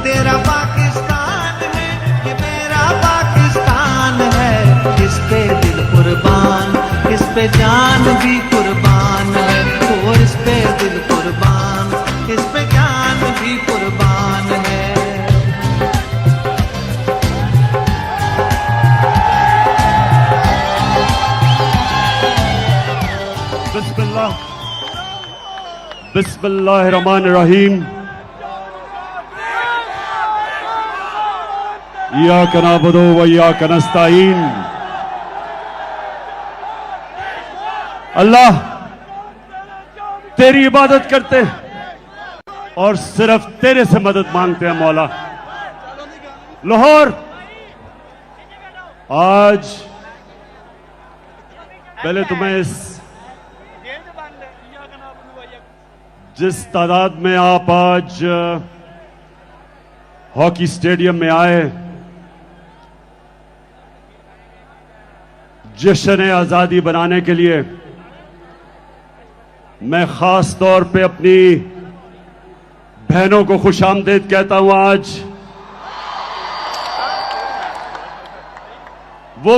तेरा पाकिस्तान है, ये मेरा पाकिस्तान है। इस पे दिल कुर्बान, इस पे जान भी कुर्बान है। और इस पे दिल कुर्बान, इस पे जान भी कुर्बान है। बिस्मिल्लाह, बिस्मिल्लाहिर्रहमानिर्रहीम। इय्याका नअबुदु व इय्याका नस्तईन। अल्लाह तेरी इबादत करते हैं और सिर्फ तेरे से मदद मांगते हैं मौला। लाहौर आज पहले तो मैं जिस तादाद में आप आज हॉकी स्टेडियम में आए, जश्न आजादी बनाने के लिए, मैं खास तौर पे अपनी बहनों को खुशामदीद कहता हूं। आज वो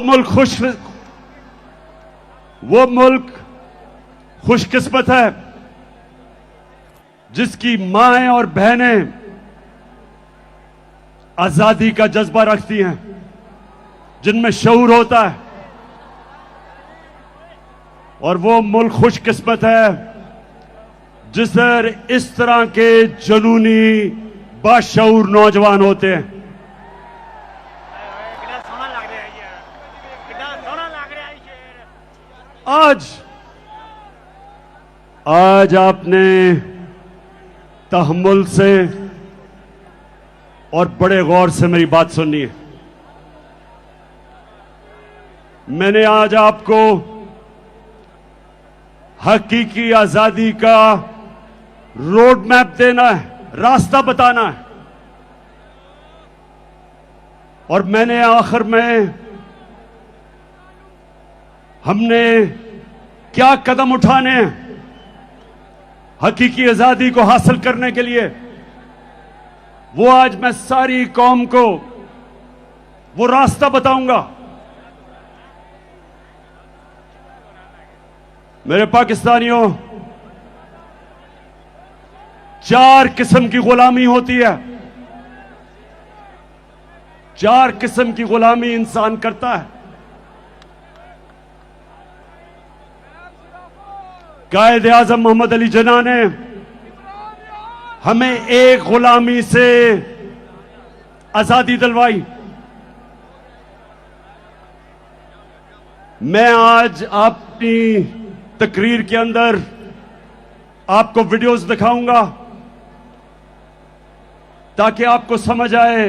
मुल्क खुशकिस्मत है जिसकी माएं और बहनें आजादी का जज्बा रखती हैं, जिनमें शऊर होता है। और वो मुल्क खुशकिस्मत है जिसर इस तरह के जुनूनी बाशऊर नौजवान होते हैं। आज आपने तहम्मुल से और बड़े गौर से मेरी बात सुननी है। मैंने आज आपको हकीकी आजादी का रोड मैप देना है, रास्ता बताना है। और मैंने आखिर में हमने क्या कदम उठाने हैं हकीकी आजादी को हासिल करने के लिए, वो आज मैं सारी कौम को वो रास्ता बताऊंगा। मेरे पाकिस्तानियों, 4 किस्म की गुलामी होती है। 4 किस्म की गुलामी इंसान करता है। कायद आजम मोहम्मद अली जिन्ना ने हमें एक गुलामी से आजादी दिलवाई। मैं आज अपनी तकरीर के अंदर आपको वीडियोस दिखाऊंगा ताकि आपको समझ आए,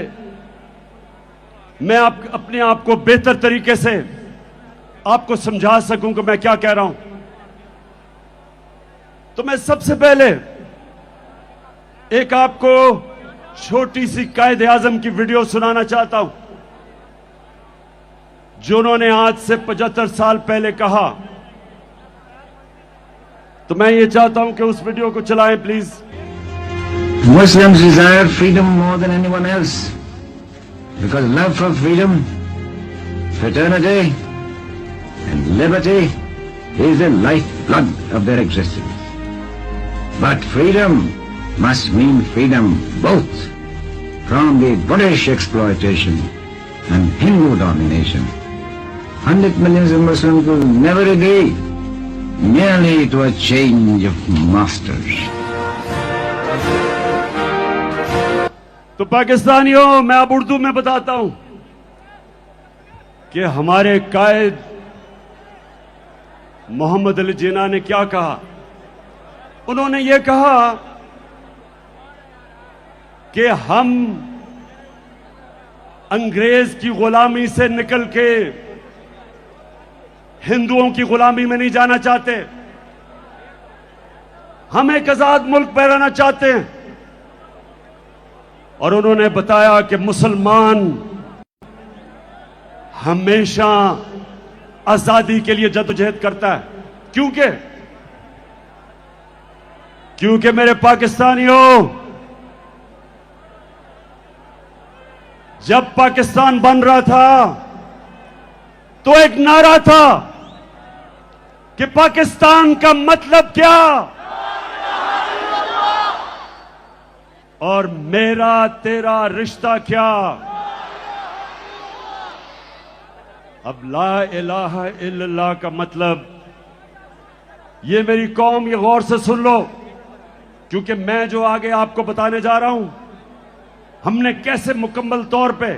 मैं अपने आप को बेहतर तरीके से आपको समझा सकूं कि मैं क्या कह रहा हूं। तो मैं सबसे पहले एक आपको छोटी सी कायद आजम की वीडियो सुनाना चाहता हूं, जो उन्होंने आज से 75 साल पहले कहा। तो मैं ये चाहता हूं कि उस वीडियो को चलाएं please. Muslims desire freedom more than anyone else because love for freedom, fraternity and liberty is the lifeblood of their existence. But freedom must mean freedom both from the British exploitation and Hindu domination. 100 millions of Muslims will never agree merely to a change of masters. तो पाकिस्तानियों, मैं अब उर्दू में बताता हूं कि हमारे कायद मोहम्मद अली जिन्ना ने क्या कहा। उन्होंने ये कहा कि हम अंग्रेज की गुलामी से निकल के हिंदुओं की गुलामी में नहीं जाना चाहते, हम एक आजाद मुल्क बनाना चाहते हैं। और उन्होंने बताया कि मुसलमान हमेशा आजादी के लिए जद्दोजहद करता है। क्योंकि मेरे पाकिस्तानियों, जब पाकिस्तान बन रहा था तो एक नारा था कि पाकिस्तान का मतलब क्या, और मेरा तेरा रिश्ता क्या। अब ला इलाहा इल्लल्लाह का मतलब, ये मेरी कौम ये गौर से सुन लो, क्योंकि मैं जो आगे आपको बताने जा रहा हूं, हमने कैसे मुकम्मल तौर पे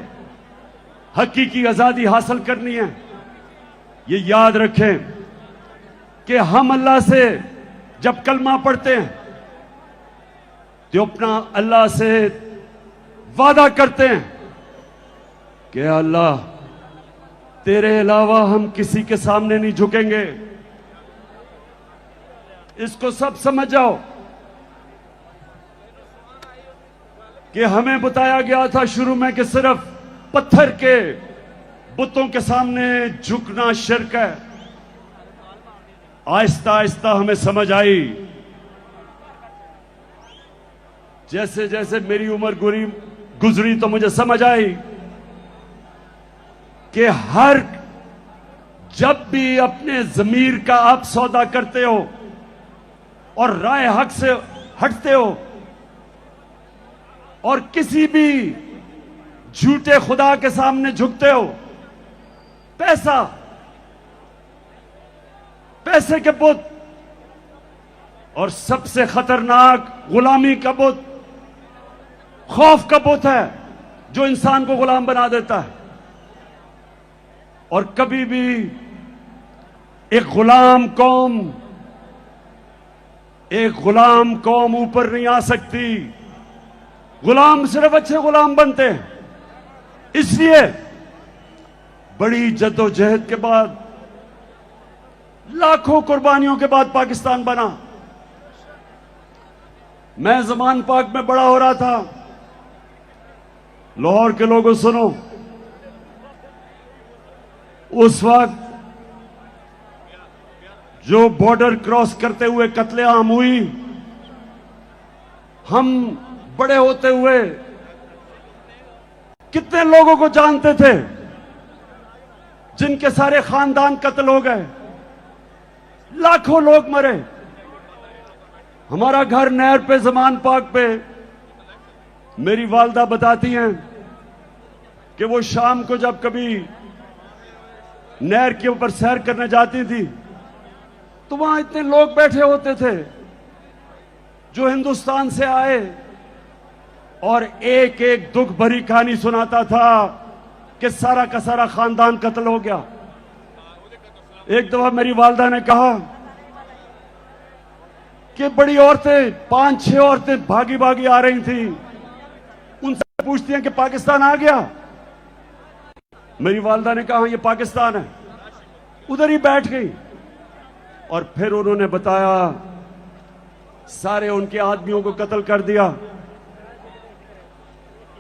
हकीकी आजादी हासिल करनी है। ये याद रखें कि हम अल्लाह से जब कलमा पढ़ते हैं तो अपना अल्लाह से वादा करते हैं कि अल्लाह तेरे अलावा हम किसी के सामने नहीं झुकेंगे। इसको सब समझ जाओ कि हमें बताया गया था शुरू में कि सिर्फ पत्थर के बुतों के सामने झुकना शिर्क है। आहिस्ता आहिस्ता हमें समझ आई, जैसे जैसे मेरी उम्र गुजरी तो मुझे समझ आई कि जब भी अपने जमीर का आप सौदा करते हो और राय हक से हटते हो और किसी भी झूठे खुदा के सामने झुकते हो, पैसे के बुत और सबसे खतरनाक गुलामी का बुत खौफ का बुत है जो इंसान को गुलाम बना देता है। और कभी भी एक गुलाम कौम ऊपर नहीं आ सकती। गुलाम सिर्फ अच्छे गुलाम बनते हैं। इसलिए बड़ी जद्दोजहद के बाद, लाखों कुर्बानियों के बाद पाकिस्तान बना। मैं ज़मान पाक में बड़ा हो रहा था। लाहौर के लोगों सुनो, उस वक्त जो बॉर्डर क्रॉस करते हुए कत्लेआम हुई, हम बड़े होते हुए कितने लोगों को जानते थे जिनके सारे खानदान कत्ल हो गए, लाखों लोग मरे। हमारा घर नहर पे ज़मान पाक पे, मेरी वालदा बताती हैं कि वो शाम को जब कभी नहर के ऊपर सैर करने जाती थी तो वहां इतने लोग बैठे होते थे जो हिंदुस्तान से आए, और एक एक दुख भरी कहानी सुनाता था कि सारा का सारा खानदान कत्ल हो गया। एक दफा मेरी वालदा ने कहा कि बड़ी औरतें, 5-6 औरतें भागी भागी आ रही थी, उनसे पूछती हैं कि पाकिस्तान आ गया। मेरी वालदा ने कहा ये पाकिस्तान है। उधर ही बैठ गई और फिर उन्होंने बताया सारे उनके आदमियों को कत्ल कर दिया,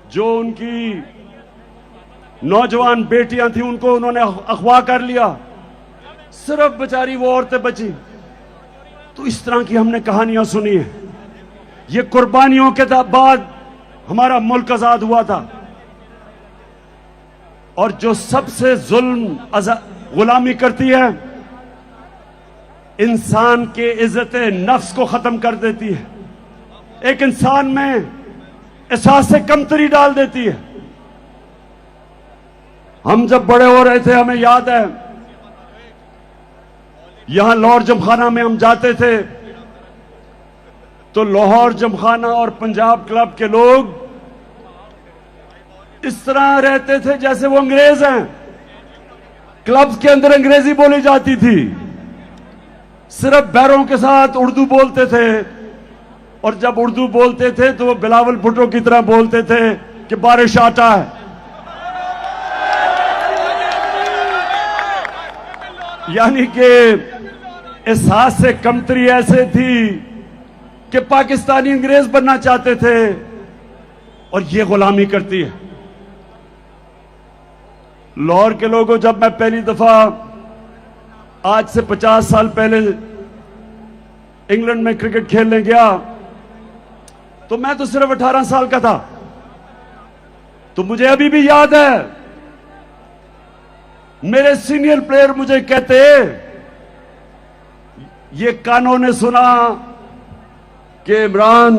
जो उनकी नौजवान बेटियां थी उनको उन्होंने अगवा कर लिया, सिर्फ बेचारी वो औरतें बची। तो इस तरह की हमने कहानियां सुनी है। ये कुर्बानियों के बाद हमारा मुल्क आजाद हुआ था। और जो सबसे जुल्म गुलामी करती है, इंसान के इज्जत नफ्स को खत्म कर देती है, एक इंसान में एहसास कमतरी डाल देती है। हम जब बड़े हो रहे थे हमें याद है, यहां लाहौर जमखाना में हम जाते थे तो लाहौर जमखाना और पंजाब क्लब के लोग इस तरह रहते थे जैसे वो अंग्रेज हैं। क्लब्स के अंदर अंग्रेजी बोली जाती थी, सिर्फ बैरों के साथ उर्दू बोलते थे, और जब उर्दू बोलते थे तो वो बिलावल भुट्टो की तरह बोलते थे कि बारिश आटा है। यानी कि एहसास से कमतरी ऐसे थी कि पाकिस्तानी अंग्रेज बनना चाहते थे, और ये गुलामी करती है। लाहौर के लोगों, जब मैं पहली दफा आज से 50 साल पहले इंग्लैंड में क्रिकेट खेलने गया तो मैं तो सिर्फ 18 साल का था। तो मुझे अभी भी याद है, मेरे सीनियर प्लेयर मुझे कहते, ये कानों ने सुना कि इमरान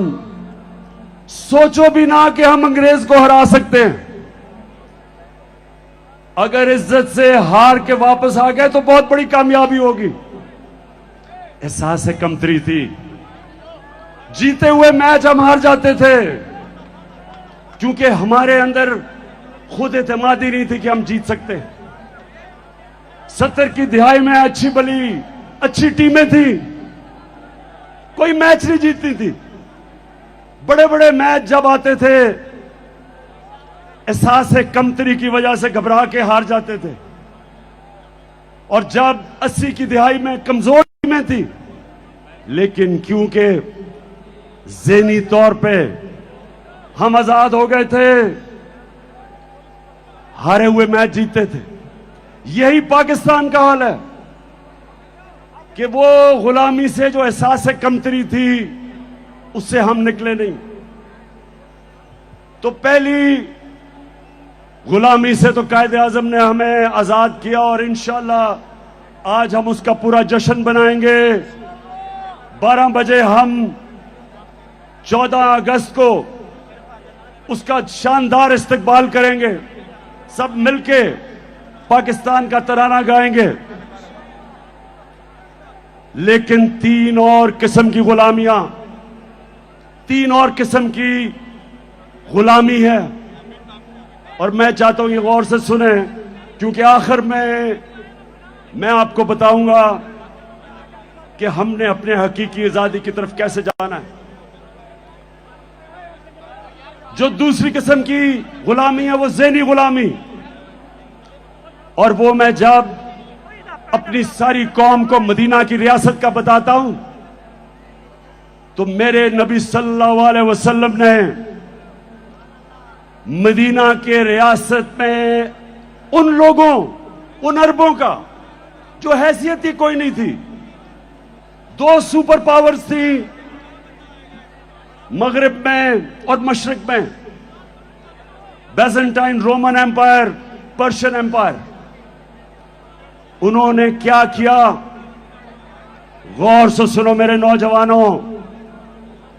सोचो भी ना कि हम अंग्रेज को हरा सकते हैं, अगर इज्जत से हार के वापस आ गए तो बहुत बड़ी कामयाबी होगी। एहसास कमतरी थी, जीते हुए मैच हम हार जाते थे क्योंकि हमारे अंदर खुद एतमादी नहीं थी कि हम जीत सकते हैं। 70 की दिहाई में अच्छी भली अच्छी टीमें थी, कोई मैच नहीं जीतती थी। बड़े बड़े मैच जब आते थे एहसास कमतरी की वजह से घबरा के हार जाते थे, और जब 80 की दिहाई में कमजोर टीमें थी, लेकिन क्योंकि ज़हनी तौर पे हम आजाद हो गए थे, हारे हुए मैच जीतते थे। यही पाकिस्तान का हाल है कि वो गुलामी से जो एहसास कमतरी थी उससे हम निकले नहीं। तो पहली गुलामी से तो कायदे आजम ने हमें आजाद किया, और इंशाअल्लाह आज हम उसका पूरा जश्न बनाएंगे। 12 बजे हम 14 अगस्त को उसका शानदार इस्तकबाल करेंगे, सब मिलके पाकिस्तान का तराना गाएंगे। लेकिन 3 और किस्म की गुलामियां, 3 और किस्म की गुलामी है, और मैं चाहता हूं ये गौर से सुने, क्योंकि आखिर में मैं आपको बताऊंगा कि हमने अपने हकीकी आजादी की तरफ कैसे जाना है। जो दूसरी किस्म की गुलामी है वो ज़हनी गुलामी, और वो मैं जब अपनी सारी कौम को मदीना की रियासत का बताता हूं तो मेरे नबी सल्लल्लाहु अलैहि वसल्लम ने मदीना के रियासत में उन लोगों, उन अरबों का जो हैसियत ही कोई नहीं थी, 2 सुपर पावर्स थी मगरिब में और मशरिक में, Byzantine Roman empire, Persian empire. उन्होंने क्या किया, गौर से सुनो मेरे नौजवानों,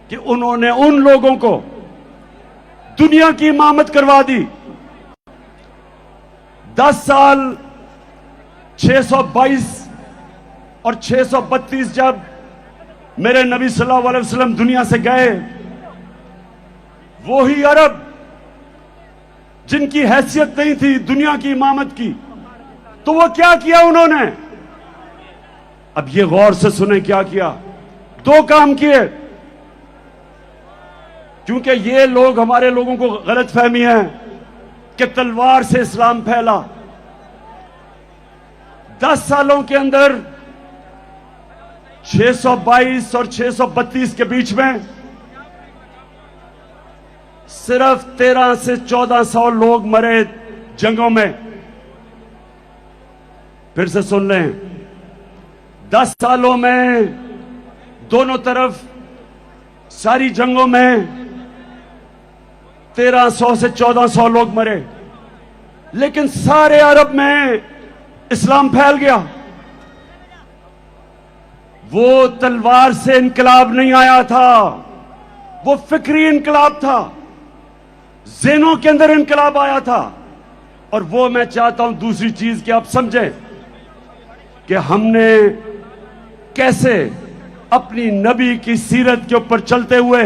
कि उन्होंने उन लोगों को दुनिया की इमामत करवा दी। 10 साल 622 और 632 जब मेरे नबी सल्लल्लाहु अलैहि वसल्लम दुनिया से गए, वो ही अरब जिनकी हैसियत नहीं थी दुनिया की इमामत की, तो वो क्या किया उन्होंने, अब ये गौर से सुने क्या किया। 2 काम किए, क्योंकि ये लोग, हमारे लोगों को गलतफहमी है कि तलवार से इस्लाम फैला। 10 सालों के अंदर 622 और 632 के बीच में सिर्फ 1300 से 1400 लोग मरे जंगों में। फिर से सुन लें, 10 सालों में दोनों तरफ सारी जंगों में 1300 से 1400 लोग मरे, लेकिन सारे अरब में इस्लाम फैल गया। वो तलवार से इनकलाब नहीं आया था, वो फिक्री इनकलाब था, ज़हनों के अंदर इनकलाब आया था। और वो मैं चाहता हूं दूसरी चीज कि आप समझें कि हमने कैसे अपनी नबी की सीरत के ऊपर चलते हुए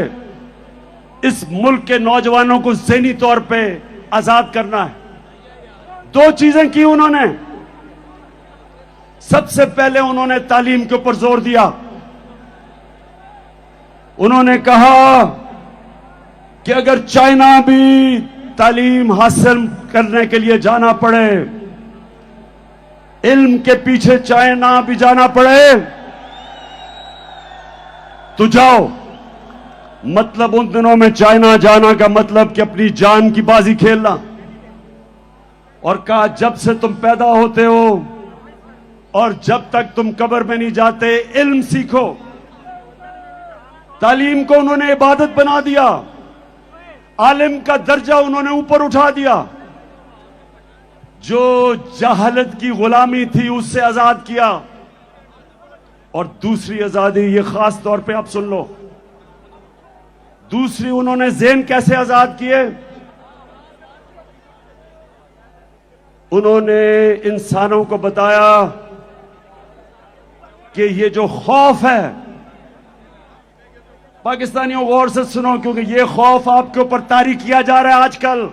इस मुल्क के नौजवानों को ज़हनी तौर पे आजाद करना है। 2 चीजें की उन्होंने। सबसे पहले उन्होंने तालीम के ऊपर जोर दिया। उन्होंने कहा कि अगर चाइना भी तालीम हासिल करने के लिए जाना पड़े, इल्म के पीछे चाइना भी जाना पड़े, तो जाओ। मतलब उन दिनों में चाइना जाना का मतलब कि अपनी जान की बाजी खेलना। और कहा जब से तुम पैदा होते हो और जब तक तुम कब्र में नहीं जाते, इल्म सीखो। तालीम को उन्होंने इबादत बना दिया। आलिम का दर्जा उन्होंने ऊपर उठा दिया, जो जहालत की गुलामी थी उससे आजाद किया। और दूसरी आजादी, ये खास तौर पे आप सुन लो, दूसरी उन्होंने ज़हन कैसे आजाद किए? उन्होंने इंसानों को बताया कि ये जो खौफ है, पाकिस्तानियों गौर से सुनो, क्योंकि ये खौफ आपके ऊपर तारी किया जा रहा है आजकल,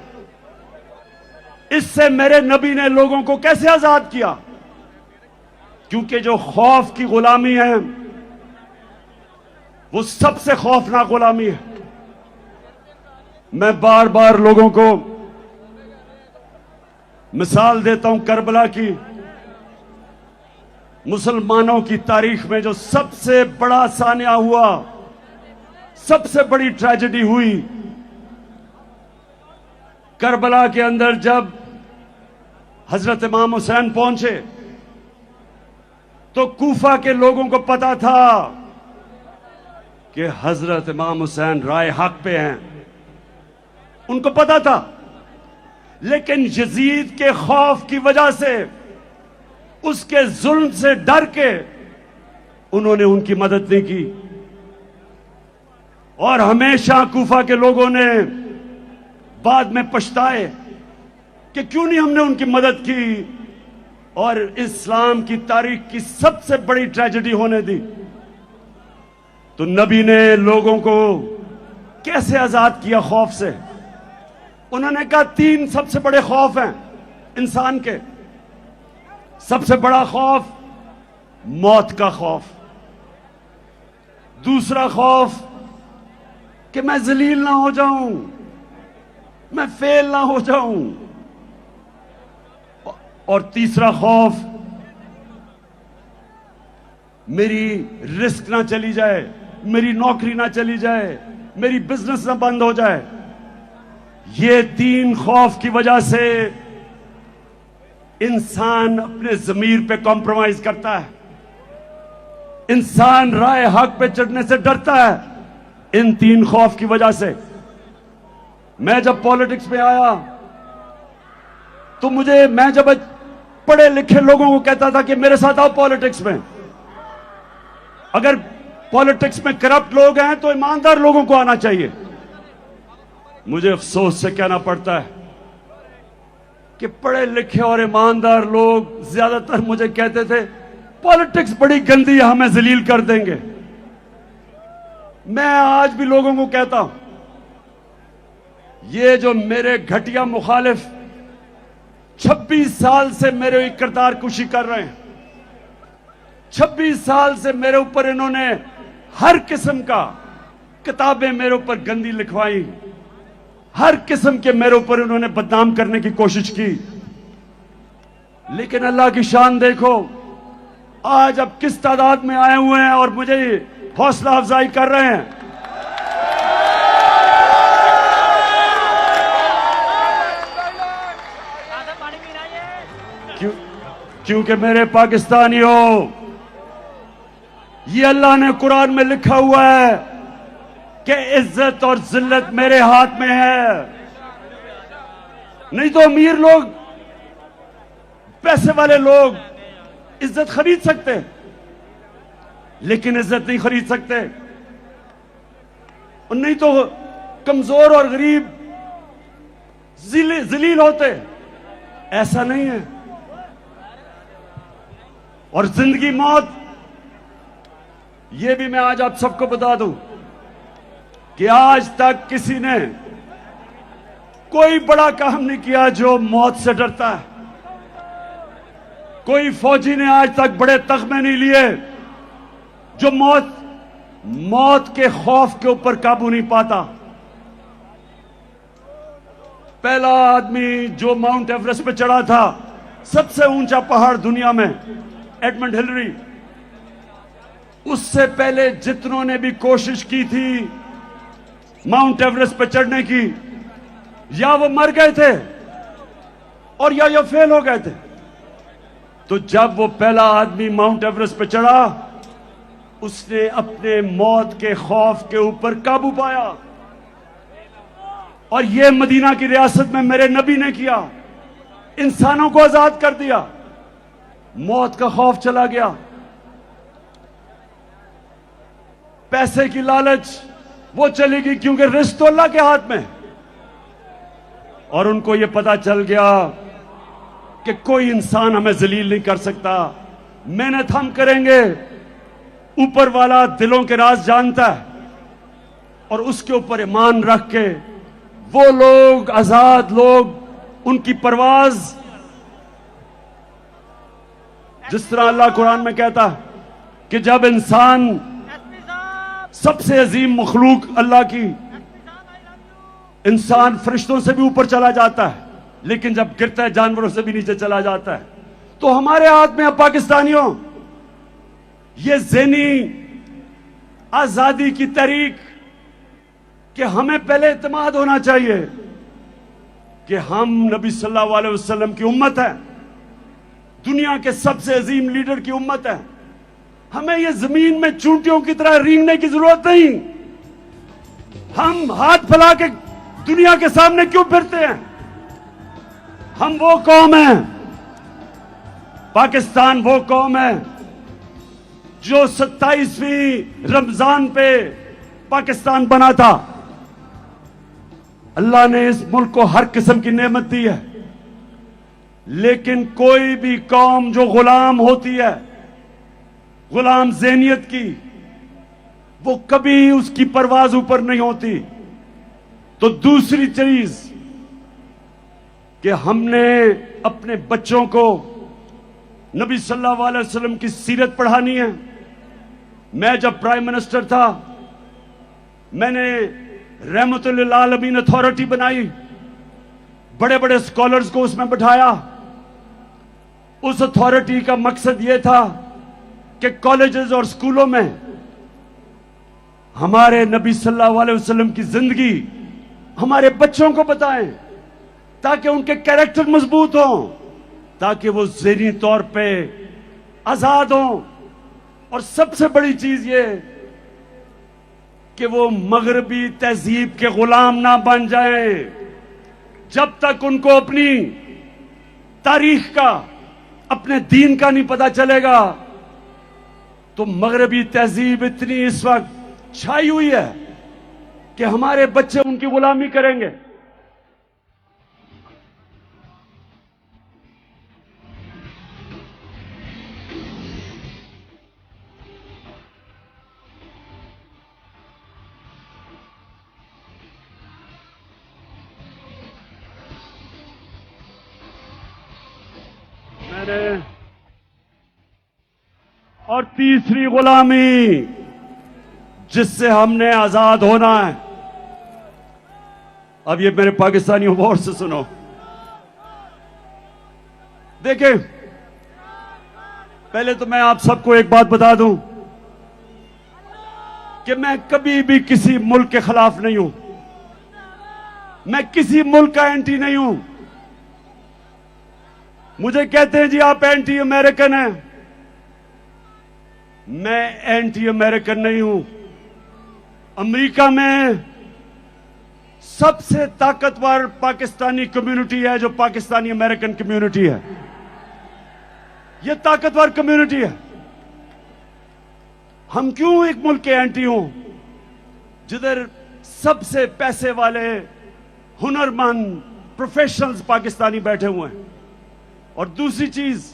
इससे मेरे नबी ने लोगों को कैसे आजाद किया? क्योंकि जो खौफ की गुलामी है वो सबसे खौफनाक गुलामी है। मैं बार बार लोगों को मिसाल देता हूं करबला की। मुसलमानों की तारीख में जो सबसे बड़ा सानिया हुआ, सबसे बड़ी ट्रेजेडी हुई, करबला के अंदर जब हजरत इमाम हुसैन पहुंचे तो कूफा के लोगों को पता था कि हजरत इमाम हुसैन राय हक पे हैं, उनको पता था। लेकिन यजीद के खौफ की वजह से, उसके जुल्म से डर के उन्होंने उनकी मदद नहीं की। और हमेशा कूफा के लोगों ने बाद में पछताए कि क्यों नहीं हमने उनकी मदद की, और इस्लाम की तारीख की सबसे बड़ी ट्रेजेडी होने दी। तो नबी ने लोगों को कैसे आजाद किया खौफ से? उन्होंने कहा 3 सबसे बड़े खौफ हैं इंसान के। सबसे बड़ा खौफ मौत का खौफ, दूसरा खौफ कि मैं जलील ना हो जाऊं, मैं फेल ना हो जाऊं, और तीसरा खौफ मेरी रिस्क ना चली जाए, मेरी नौकरी ना चली जाए, मेरी बिजनेस ना बंद हो जाए। ये 3 खौफ की वजह से इंसान अपने जमीर पे कॉम्प्रोमाइज करता है, इंसान राय हक पे चढ़ने से डरता है, इन 3 खौफ की वजह से। मैं जब पॉलिटिक्स में आया तो मैं जब पढ़े लिखे लोगों को कहता था कि मेरे साथ आओ पॉलिटिक्स में, अगर पॉलिटिक्स में करप्ट लोग हैं तो ईमानदार लोगों को आना चाहिए। मुझे अफसोस से कहना पड़ता है कि पढ़े लिखे और ईमानदार लोग ज्यादातर मुझे कहते थे पॉलिटिक्स बड़ी गंदी है, हमें जलील कर देंगे। मैं आज भी लोगों को कहता हूं, ये जो मेरे घटिया मुखालिफ 26 साल से मेरे किरदार कुशी कर रहे हैं, 26 साल से मेरे ऊपर इन्होंने हर किस्म का किताबें मेरे ऊपर गंदी लिखवाई, हर किस्म के मेरे ऊपर इन्होंने बदनाम करने की कोशिश की। लेकिन अल्लाह की शान देखो, आज अब किस तादाद में आए हुए हैं और मुझे हौसला अफजाई कर रहे हैं। क्योंकि मेरे पाकिस्तानियों, ये अल्लाह ने कुरान में लिखा हुआ है कि इज्जत और जिल्लत मेरे हाथ में है। नहीं तो अमीर लोग, पैसे वाले लोग इज्जत खरीद सकते, लेकिन इज्जत नहीं खरीद सकते। और नहीं तो कमजोर और गरीब जलील होते, ऐसा नहीं है। और जिंदगी मौत, यह भी मैं आज आप सबको बता दूं कि आज तक किसी ने कोई बड़ा काम नहीं किया जो मौत से डरता है। कोई फौजी ने आज तक बड़े तगमे नहीं लिए जो मौत के खौफ के ऊपर काबू नहीं पाता। पहला आदमी जो माउंट एवरेस्ट पे चढ़ा था, सबसे ऊंचा पहाड़ दुनिया में, एडमंड हिलरी, उससे पहले जितनों ने भी कोशिश की थी माउंट एवरेस्ट पर चढ़ने की, या वो मर गए थे और या फेल हो गए थे। तो जब वो पहला आदमी माउंट एवरेस्ट पर चढ़ा, उसने अपने मौत के खौफ के ऊपर काबू पाया। और ये मदीना की रियासत में मेरे नबी ने किया, इंसानों को आजाद कर दिया, मौत का खौफ चला गया, पैसे की लालच वो चली गई, क्योंकि रिस्क तो अल्लाह के हाथ में। और उनको ये पता चल गया कि कोई इंसान हमें जलील नहीं कर सकता, मेहनत हम करेंगे, ऊपर वाला दिलों के राज जानता है, और उसके ऊपर ईमान रख के वो लोग, आजाद लोग, उनकी परवाज, जिस तरह अल्लाह कुरान में कहता है कि जब इंसान, सबसे अजीम मखलूक अल्लाह की, इंसान फरिश्तों से भी ऊपर चला जाता है, लेकिन जब गिरता है जानवरों से भी नीचे चला जाता है। तो हमारे हाथ में अब पाकिस्तानियों ये ज़हनी आजादी की तहरीक कि हमें पहले इत्मीनान होना चाहिए कि हम नबी सल्लल्लाहु अलैहि वसल्लम की उम्मत है, दुनिया के सबसे अजीम लीडर की उम्मत है। हमें ये जमीन में चूंटियों की तरह रेंगने की जरूरत नहीं। हम हाथ फैला के दुनिया के सामने क्यों फिरते हैं? हम वो कौम है, पाकिस्तान वो कौम है जो 27वीं रमजान पे पाकिस्तान बना था। अल्लाह ने इस मुल्क को हर किस्म की नेमत दी है, लेकिन कोई भी कौम जो गुलाम होती है, गुलाम ज़हनियत की, वो कभी उसकी परवाज ऊपर नहीं होती। तो दूसरी चीज कि हमने अपने बच्चों को नबी सल्लल्लाहु अलैहि वसल्लम की सीरत पढ़ानी है। मैं जब प्राइम मिनिस्टर था, मैंने रहमतुल लिल आलमीन अथॉरिटी बनाई, बड़े बड़े स्कॉलर्स को उसमें बिठाया। उस अथॉरिटी का मकसद यह था कि कॉलेजेस और स्कूलों में हमारे नबी सल्लल्लाहु अलैहि वसल्लम की जिंदगी हमारे बच्चों को बताएं, ताकि उनके कैरेक्टर मजबूत हों, ताकि वो ज़हनी तौर पे आजाद हों। और सबसे बड़ी चीज ये कि वो मगरबी तहजीब के गुलाम ना बन जाएं। जब तक उनको अपनी तारीख का, अपने दीन का नहीं पता चलेगा, तो मगरबी तहजीब इतनी इस वक्त छाई हुई है कि हमारे बच्चे उनकी गुलामी करेंगे। और तीसरी गुलामी जिससे हमने आजाद होना है। अब ये मेरे पाकिस्तानियों गौर से सुनो, देखिए, पहले तो मैं आप सबको एक बात बता दूं कि मैं कभी भी किसी मुल्क के खिलाफ नहीं हूं, मैं किसी मुल्क का एंटी नहीं हूं। मुझे कहते हैं जी आप एंटी अमेरिकन हैं, मैं एंटी अमेरिकन नहीं हूं। अमेरिका में सबसे ताकतवर पाकिस्तानी कम्युनिटी है जो पाकिस्तानी अमेरिकन कम्युनिटी है। यह ताकतवर कम्युनिटी है। हम क्यों एक मुल्क के एंटी हों जिधर सबसे पैसे वाले हुनरमंद प्रोफेशनल्स पाकिस्तानी बैठे हुए हैं। और दूसरी चीज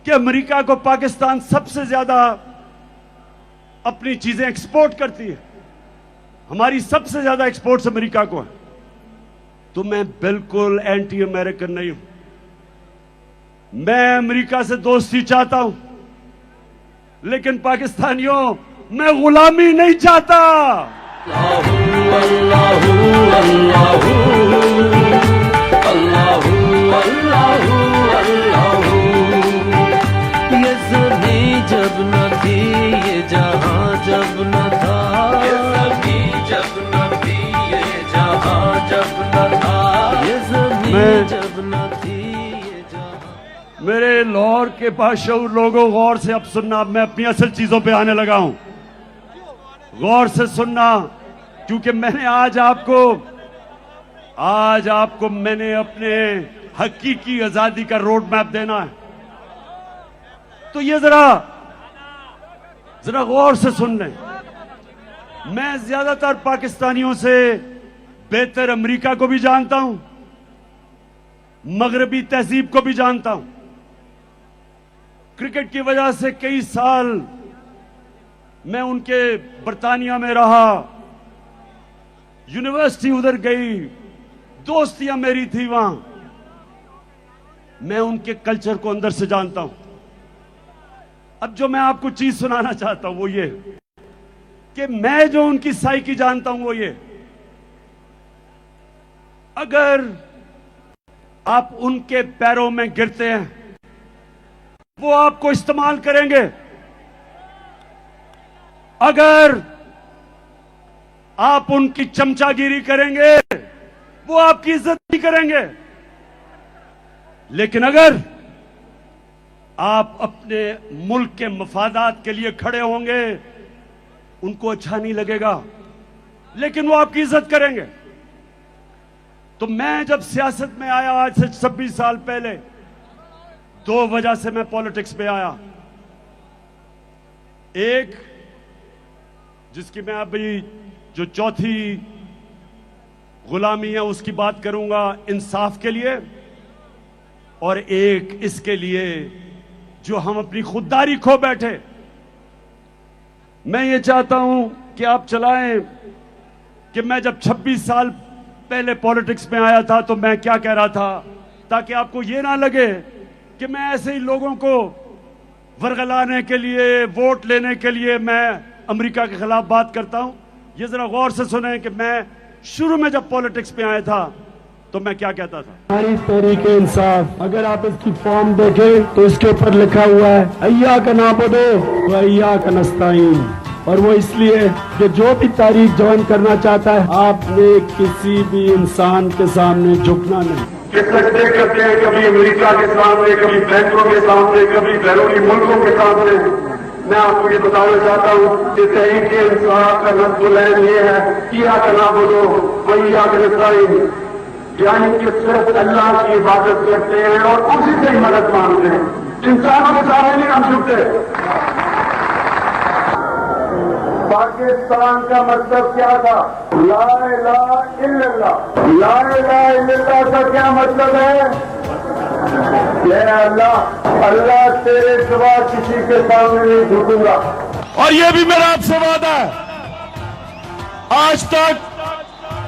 कि अमेरिका को पाकिस्तान सबसे ज्यादा अपनी चीजें एक्सपोर्ट करती है, हमारी सबसे ज्यादा एक्सपोर्ट्स अमेरिका को है। तो मैं बिल्कुल एंटी अमेरिकन नहीं हूं, मैं अमेरिका से दोस्ती चाहता हूं, लेकिन पाकिस्तानियों मैं गुलामी नहीं चाहता। अल्लाहू अल्लाहू अल्लाहू अल्लाहू अल्लाहू। ये ज़मीं जब न थी, ये जहां जब न था, ये ज़मीं जब न थी, ये जहां जब न था, ये ज़मीं जब न थी, ये जहां। मेरे लाहौर के बाशऊर लोगों, गौर से अब सुनना। अब मैं अपनी असल चीजों पे आने लगा हूं, गौर से सुनना, क्योंकि मैंने आज आपको आज आपको मैंने अपने हकीकी आजादी का रोड मैप देना है, तो ये जरा गौर से सुन लें। मैं ज्यादातर पाकिस्तानियों से बेहतर अमेरिका को भी जानता हूं, मगरबी तहजीब को भी जानता हूं। क्रिकेट की वजह से कई साल मैं उनके बरतानिया में रहा, यूनिवर्सिटी उधर गई, दोस्तियां मेरी थी वहां। मैं उनके कल्चर को अंदर से जानता हूं। अब जो मैं आपको चीज सुनाना चाहता हूं वो ये कि मैं जो उनकी साइकी जानता हूं वो ये, अगर आप उनके पैरों में गिरते हैं वो आपको इस्तेमाल करेंगे, अगर आप उनकी चमचागिरी करेंगे वो आपकी इज्जत नहीं करेंगे, लेकिन अगर आप अपने मुल्क के मफादात के लिए खड़े होंगे उनको अच्छा नहीं लगेगा, लेकिन वो आपकी इज्जत करेंगे। तो मैं जब सियासत में आया आज से 26 साल पहले, दो वजह से मैं पॉलिटिक्स में आया। एक, जिसकी मैं अभी जो चौथी गुलामी है उसकी बात करूंगा, इंसाफ के लिए, और एक इसके लिए जो हम अपनी खुददारी खो बैठे। मैं ये चाहता हूं कि आप चलाएं कि मैं जब 26 साल पहले पॉलिटिक्स में आया था तो मैं क्या कह रहा था, ताकि आपको ये ना लगे कि मैं ऐसे ही लोगों को वरगलाने के लिए, वोट लेने के लिए मैं अमेरिका के खिलाफ बात करता हूं। ये जरा गौर से सुने कि मैं शुरू में जब पॉलिटिक्स में आया था तो मैं क्या कहता था। हमारी तहरीक इंसाफ, अगर आप इसकी फॉर्म देखें तो इसके ऊपर लिखा हुआ है अय्या का नाबुदो व अय्या का नस्ताईन, और वो इसलिए कि जो भी तारीख ज्वाइन करना चाहता है आपने किसी भी इंसान के सामने झुकना नहीं। किससे करते हैं, कभी अमेरिका के सामने, कभी बैंकों के सामने, कभी बैरूनी मुल्कों के सामने। मैं आपको ये बताना चाहता हूँ कि तहरीक इंसाफ का नस्ल ये है किया का नाबुदो व अय्या का नस्ताईन, यानी कि सिर्फ अल्लाह की इबादत करते हैं और उसी से ही मदद मांगते हैं, इंसानों के सामने नहीं हम झुकते। पाकिस्तान का मतलब क्या था? ला इलाहा इल्लल्लाह। ला इलाहा इल्लल्लाह का क्या मतलब है? अल्लाह तेरे सिवा किसी के सामने नहीं झुकूंगा। और ये भी मेरा आपसे वादा है, आज तक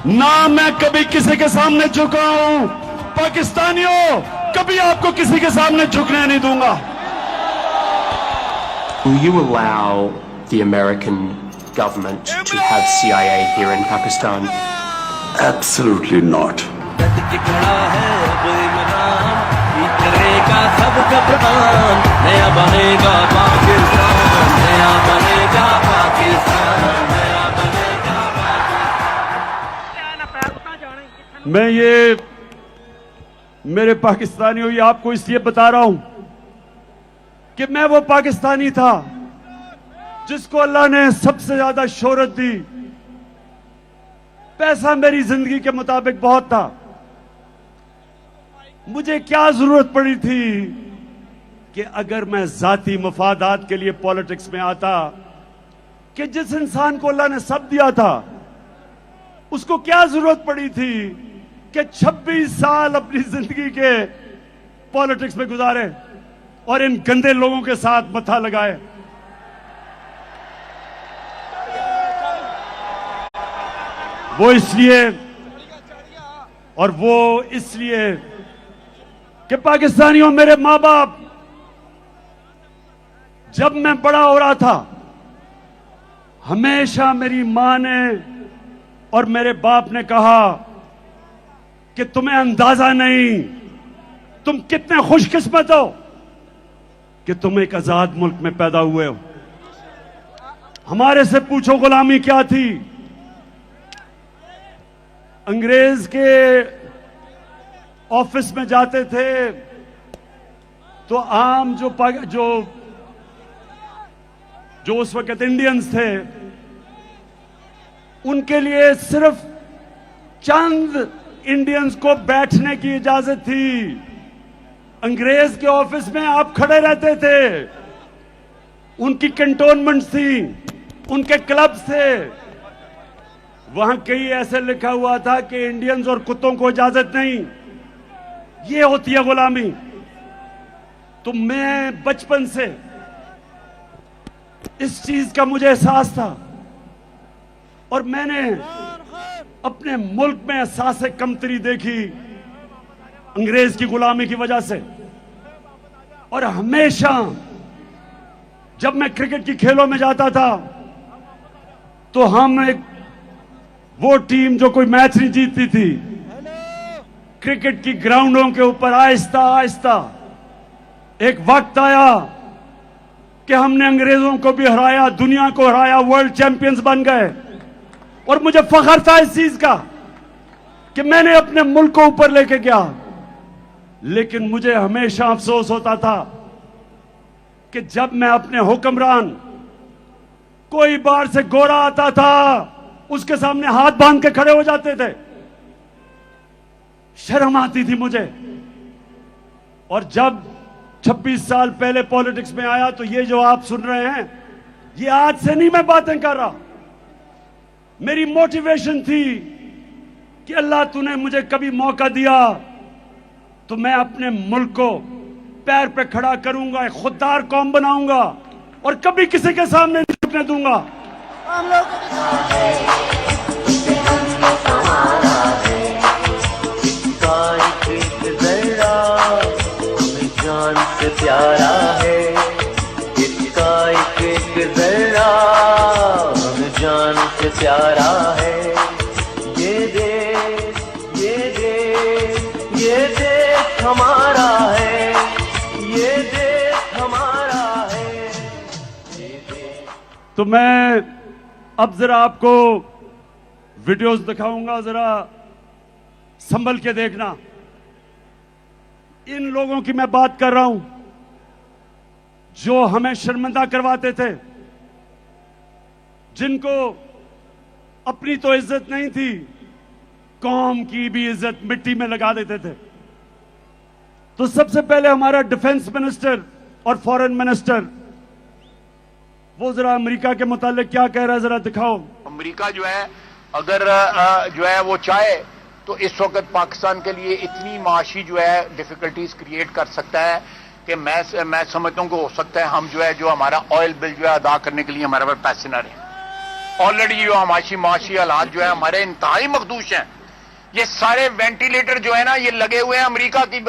ना मैं कभी किसी के सामने झुका हूं, पाकिस्तानियों कभी आपको किसी के सामने झुकने नहीं दूंगा। Will you allow the American government to have CIA here in Pakistan? Absolutely not. नया बनेगा पाकिस्तान, नया बनेगा पाकिस्तान, नया बनेगा पाकिस्तान। मैं ये मेरे पाकिस्तानियों ये आपको इसलिए बता रहा हूं कि मैं वो पाकिस्तानी था जिसको अल्लाह ने सबसे ज्यादा शोहरत दी। पैसा मेरी जिंदगी के मुताबिक बहुत था, मुझे क्या जरूरत पड़ी थी कि अगर मैं जाती मफादात के लिए पॉलिटिक्स में आता, कि जिस इंसान को अल्लाह ने सब दिया था उसको क्या जरूरत पड़ी थी कि 26 साल अपनी जिंदगी के पॉलिटिक्स में गुजारे और इन गंदे लोगों के साथ मथा लगाए। वो इसलिए और वो इसलिए कि पाकिस्तानियों, मेरे मां बाप, जब मैं बड़ा हो रहा था हमेशा मेरी मां ने और मेरे बाप ने कहा कि तुम्हें अंदाजा नहीं, तुम कितने खुशकिस्मत हो कि तुम एक आजाद मुल्क में पैदा हुए हो। हमारे से पूछो गुलामी क्या थी। अंग्रेज के ऑफिस में जाते थे तो आम जो उस वक्त इंडियंस थे उनके लिए सिर्फ चंद इंडियंस को बैठने की इजाजत थी। अंग्रेज के ऑफिस में आप खड़े रहते थे, उनकी कैंटोनमेंट थी, उनके क्लब थे, वहां कहीं ऐसे लिखा हुआ था कि इंडियंस और कुत्तों को इजाजत नहीं। ये होती है गुलामी। तो मैं बचपन से इस चीज का मुझे एहसास था और मैंने अपने मुल्क में एहसास कमतरी देखी अंग्रेज की गुलामी की वजह से। और हमेशा जब मैं क्रिकेट की खेलों में जाता था तो वो टीम जो कोई मैच नहीं जीतती थी, क्रिकेट की ग्राउंडों के ऊपर आहिस्ता आहिस्ता एक वक्त आया कि हमने अंग्रेजों को भी हराया, दुनिया को हराया, वर्ल्ड चैंपियंस बन गए। और मुझे फख्र था इस चीज का कि मैंने अपने मुल्क को ऊपर लेके गया। लेकिन मुझे हमेशा अफसोस होता था कि जब मैं अपने हुक्मरान, कोई बाहर से गोरा आता था, उसके सामने हाथ बांध के खड़े हो जाते थे, शर्म आती थी मुझे। और जब 26 साल पहले पॉलिटिक्स में आया तो ये जो आप सुन रहे हैं, ये आज से नहीं मैं बातें कर रहा। मेरी मोटिवेशन थी कि अल्लाह तूने मुझे कभी मौका दिया तो मैं अपने मुल्क को पैर पे खड़ा करूंगा, एक खुददार कौम बनाऊंगा और कभी किसी के सामने नहीं झुकने दूंगा। जान से प्यारा है इसका एक जरा, हमें जान से प्यारा है। ये देश हमारा है, ये देश हमारा है। तो मैं अब जरा आपको वीडियोस दिखाऊंगा, जरा संभल के देखना। इन लोगों की मैं बात कर रहा हूं जो हमें शर्मिंदा करवाते थे, जिनको अपनी तो इज्जत नहीं थी, कौम की भी इज्जत मिट्टी में लगा देते थे। तो सबसे पहले हमारा डिफेंस मिनिस्टर और फॉरेन मिनिस्टर, वो जरा अमेरिका के मुतालिक क्या कह रहा है, जरा दिखाओ। अमेरिका जो है अगर जो है वो चाहे तो इस वक्त पाकिस्तान के लिए इतनी माशी जो है डिफिकल्टीज क्रिएट कर सकता है कि मैं समझता हूं कि हो सकता है हम जो हमारा ऑयल बिल जो है अदा करने के लिए हमारे पास पैसे ना रहे। ऑलरेडी जो माशी हालात जो है हमारे इंतहाई मखदूश हैं। ये सारे वेंटिलेटर जो है ना, ये लगे हुए हैं अमेरिका की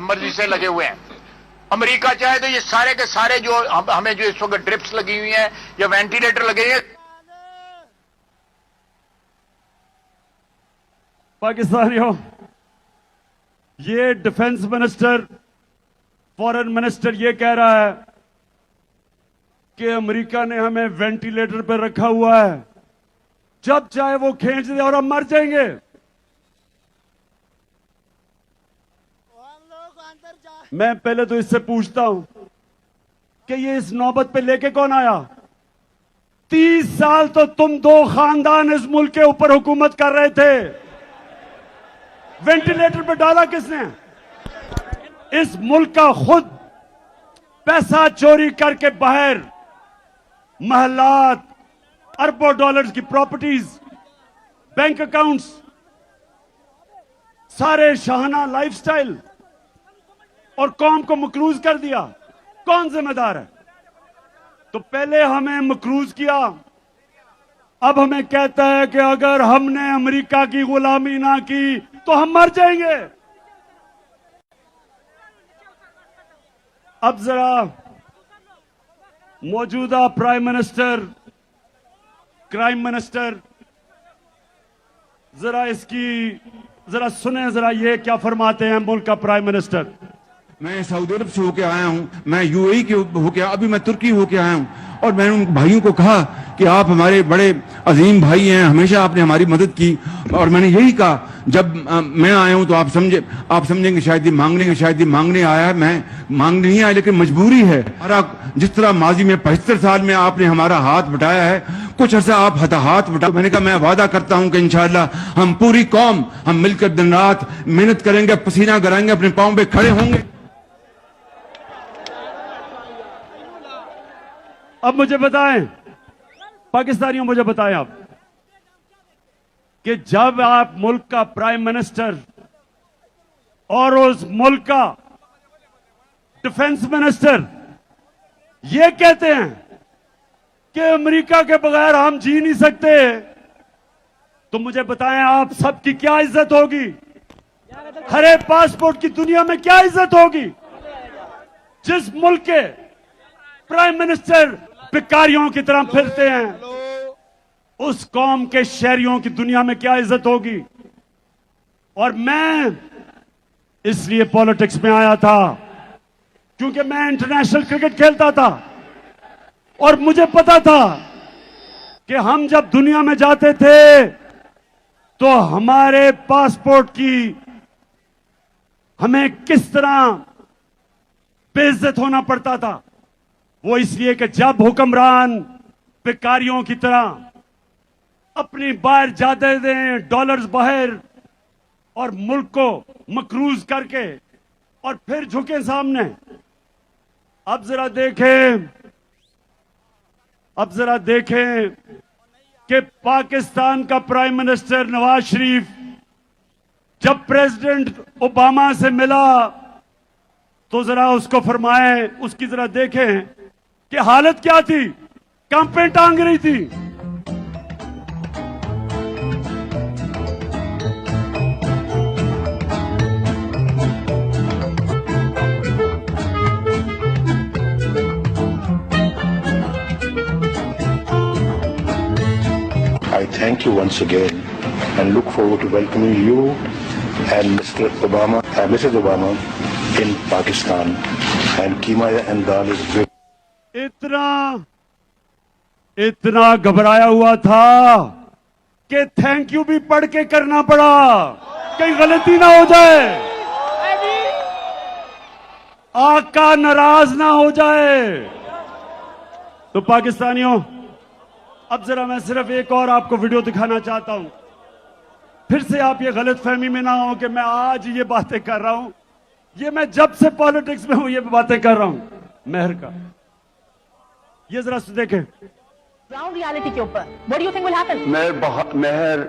मर्जी से लगे हुए हैं। अमेरिका चाहे तो ये सारे के सारे जो हमें जो इस वक्त ड्रिप्स लगी हुई हैं या वेंटिलेटर लगे हैं, पाकिस्तानियों, ये डिफेंस मिनिस्टर, फॉरेन मिनिस्टर ये कह रहा है कि अमेरिका ने हमें वेंटिलेटर पर रखा हुआ है, जब चाहे वो खींच दे और हम मर जाएंगे। मैं पहले तो इससे पूछता हूं कि ये इस नौबत पे लेके कौन आया? 30 साल तो तुम दो खानदान इस मुल्क के ऊपर हुकूमत कर रहे थे, वेंटिलेटर पे डाला किसने? इस मुल्क का खुद पैसा चोरी करके बाहर महलात, अरबों डॉलर्स की प्रॉपर्टीज, बैंक अकाउंट्स, सारे शाहाना लाइफस्टाइल और कौम को मकरूज कर दिया। कौन जिम्मेदार है? तो पहले हमें मकरूज किया, अब हमें कहता है कि अगर हमने अमेरिका की गुलामी ना की तो हम मर जाएंगे। अब जरा मौजूदा प्राइम मिनिस्टर, क्राइम मिनिस्टर, जरा सुने जरा ये क्या फरमाते हैं मुल्क का प्राइम मिनिस्टर। मैं सऊदी अरब से होके आया हूं, मैं यूएई के होके, अभी मैं तुर्की होके आया हूं, और मैंने उन भाइयों को कहा कि आप हमारे बड़े अजीम भाई हैं, हमेशा आपने हमारी मदद की। और मैंने यही कहा, जब मैं आया हूं तो आप समझेंगे शायद ये मांगने आया है। मैं मांगने नहीं आया, लेकिन मजबूरी है। जिस तरह माजी में 75 साल में आपने हमारा हाथ बटाया है, कुछ अर्सा आप हताहत बटा। मैंने कहा मैं वादा करता हूं कि इंशाअल्लाह हम पूरी कौम हम मिलकर दिन रात मेहनत करेंगे, पसीना कराएंगे, अपने पांव पे खड़े होंगे। अब मुझे बताएं, पाकिस्तानियों मुझे बताएं आप कि जब आप मुल्क का प्राइम मिनिस्टर और उस मुल्क का डिफेंस मिनिस्टर ये कहते हैं कि अमेरिका के बगैर हम जी नहीं सकते, तो मुझे बताएं आप सबकी क्या इज्जत होगी? हरे पासपोर्ट की दुनिया में क्या इज्जत होगी? जिस मुल्क के प्राइम मिनिस्टर भिखारियों की तरह फिरते हैं, उस कौम के शहरियों की दुनिया में क्या इज्जत होगी? और मैं इसलिए पॉलिटिक्स में आया था क्योंकि मैं इंटरनेशनल क्रिकेट खेलता था और मुझे पता था कि हम जब दुनिया में जाते थे तो हमारे पासपोर्ट की हमें किस तरह बेइज्जत होना पड़ता था। वो इसलिए कि जब हुक्मरान भिखारियों की तरह अपनी बाहर जाते दें डॉलर्स बाहर और मुल्क को मकरूज करके और फिर झुके सामने। अब जरा देखें कि पाकिस्तान का प्राइम मिनिस्टर नवाज शरीफ जब प्रेसिडेंट ओबामा से मिला तो जरा उसको फरमाएं, उसकी जरा देखें कि हालत क्या थी, कंपें टांग रही थी। I thank you once again and look forward to welcoming you and Mr. Obama and Mrs. Obama in Pakistan. And Keema and Dal is great. इतना घबराया हुआ था कि थैंक यू भी पढ़ के करना पड़ा, कहीं गलती ना हो जाए, आका नाराज ना हो जाए। तो पाकिस्तानियों, अब जरा मैं सिर्फ एक और आपको वीडियो दिखाना चाहता हूं, फिर से आप ये गलत फहमी में ना हो कि मैं आज ये बातें कर रहा हूं। ये मैं जब से पॉलिटिक्स में हूं ये बातें कर रहा हूं मेहर का। ये जरा देखें ग्राउंड रियलिटी के ऊपर, what do you think will happen? मेहर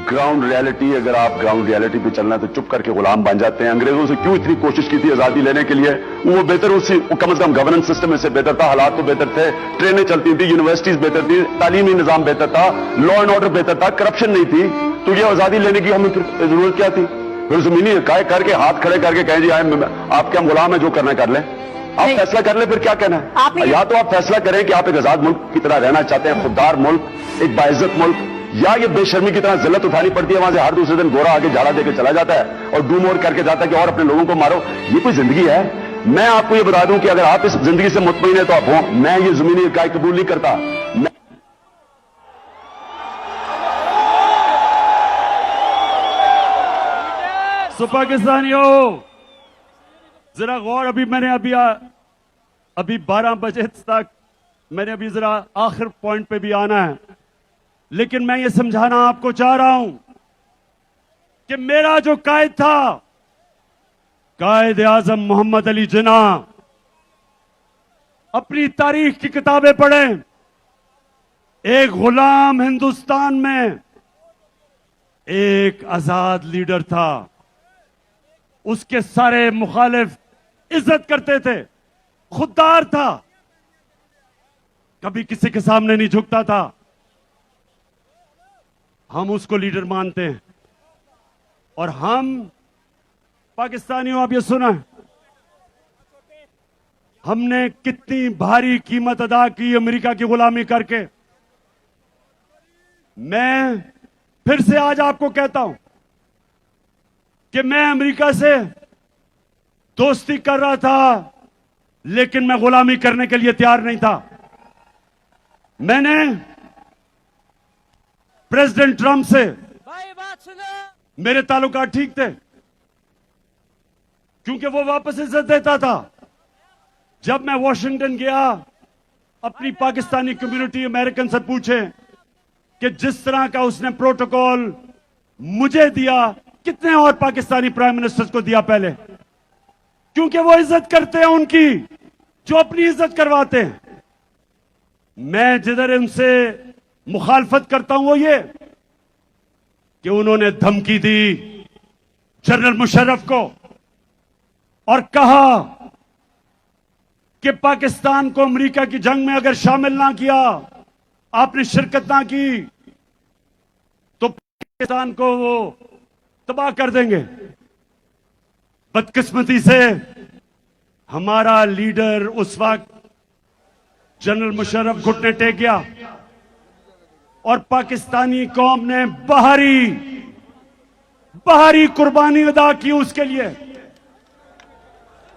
ग्राउंड रियलिटी, अगर आप ग्राउंड रियलिटी पे चलना तो चुप करके गुलाम बन जाते हैं। अंग्रेजों से क्यों इतनी कोशिश की थी आजादी लेने के लिए? वो बेहतर उसी कम से कम गवर्नेंस सिस्टम में से बेहतर था, हालात तो बेहतर थे, ट्रेनें चलती थी, यूनिवर्सिटीज बेहतर थी, तालीमी निजाम बेहतर था, लॉ एंड ऑर्डर बेहतर था, करप्शन नहीं थी। तो ये आजादी लेने की हमें जरूरत क्या थी? फिर जमीनी काय करके हाथ खड़े करके कहें जी आपके हम गुलाम है, जो करना कर लें। आप फैसला कर ले, फिर क्या कहना है? या तो आप फैसला करें कि आप एक आजाद मुल्क की तरह रहना चाहते हैं, खुददार मुल्क, एक बाइज्जत मुल्क, या ये बेशर्मी की तरह जिल्लत उठानी पड़ती है, वहां से हर दूसरे दिन गोरा आके झाड़ा देके चला जाता है और डू मोर करके जाता है कि और अपने लोगों को मारो। ये कोई जिंदगी है? मैं आपको ये बता दूं कि अगर आप इस जिंदगी से मुतमईन है तो आप हो। मैं ये जमीनी इकाई कबूल नहीं करता। सो पाकिस्तानियों जरा गौर, अभी 12 बजे तक मैंने अभी जरा आखिर पॉइंट पे भी आना है, लेकिन मैं ये समझाना आपको चाह रहा हूं कि मेरा जो कायद था, कायद आजम मोहम्मद अली जिन्ना, अपनी तारीख की किताबें पढ़ें। एक गुलाम हिंदुस्तान में एक आजाद लीडर था, उसके सारे मुखालिफ इज्जत करते थे, खुददार था, कभी किसी के सामने नहीं झुकता था। हम उसको लीडर मानते हैं। और हम पाकिस्तानियों, आप ये सुना है हमने कितनी भारी कीमत अदा की अमेरिका की गुलामी करके। मैं फिर से आज आपको कहता हूं कि मैं अमेरिका से दोस्ती कर रहा था, लेकिन मैं गुलामी करने के लिए तैयार नहीं था। मैंने प्रेसिडेंट ट्रंप से मेरे ताल्लुकात ठीक थे, क्योंकि वो वापस इज्जत देता था। जब मैं वॉशिंगटन गया, अपनी पाकिस्तानी कम्युनिटी अमेरिकन से पूछे कि जिस तरह का उसने प्रोटोकॉल मुझे दिया, कितने और पाकिस्तानी प्राइम मिनिस्टर्स को दिया पहले, क्योंकि वो इज्जत करते हैं उनकी जो अपनी इज्जत करवाते हैं। मैं जिधर उनसे मुखालफत करता हूं वो ये कि उन्होंने धमकी दी जनरल मुशर्रफ को और कहा कि पाकिस्तान को अमेरिका की जंग में अगर शामिल ना किया, आपने शिरकत ना की, तो पाकिस्तान को वो तबाह कर देंगे। बदकिस्मती से हमारा लीडर उस वक्त जनरल मुशर्रफ घुटने टेक गया और पाकिस्तानी कौम ने बाहरी कुर्बानी अदा की उसके लिए।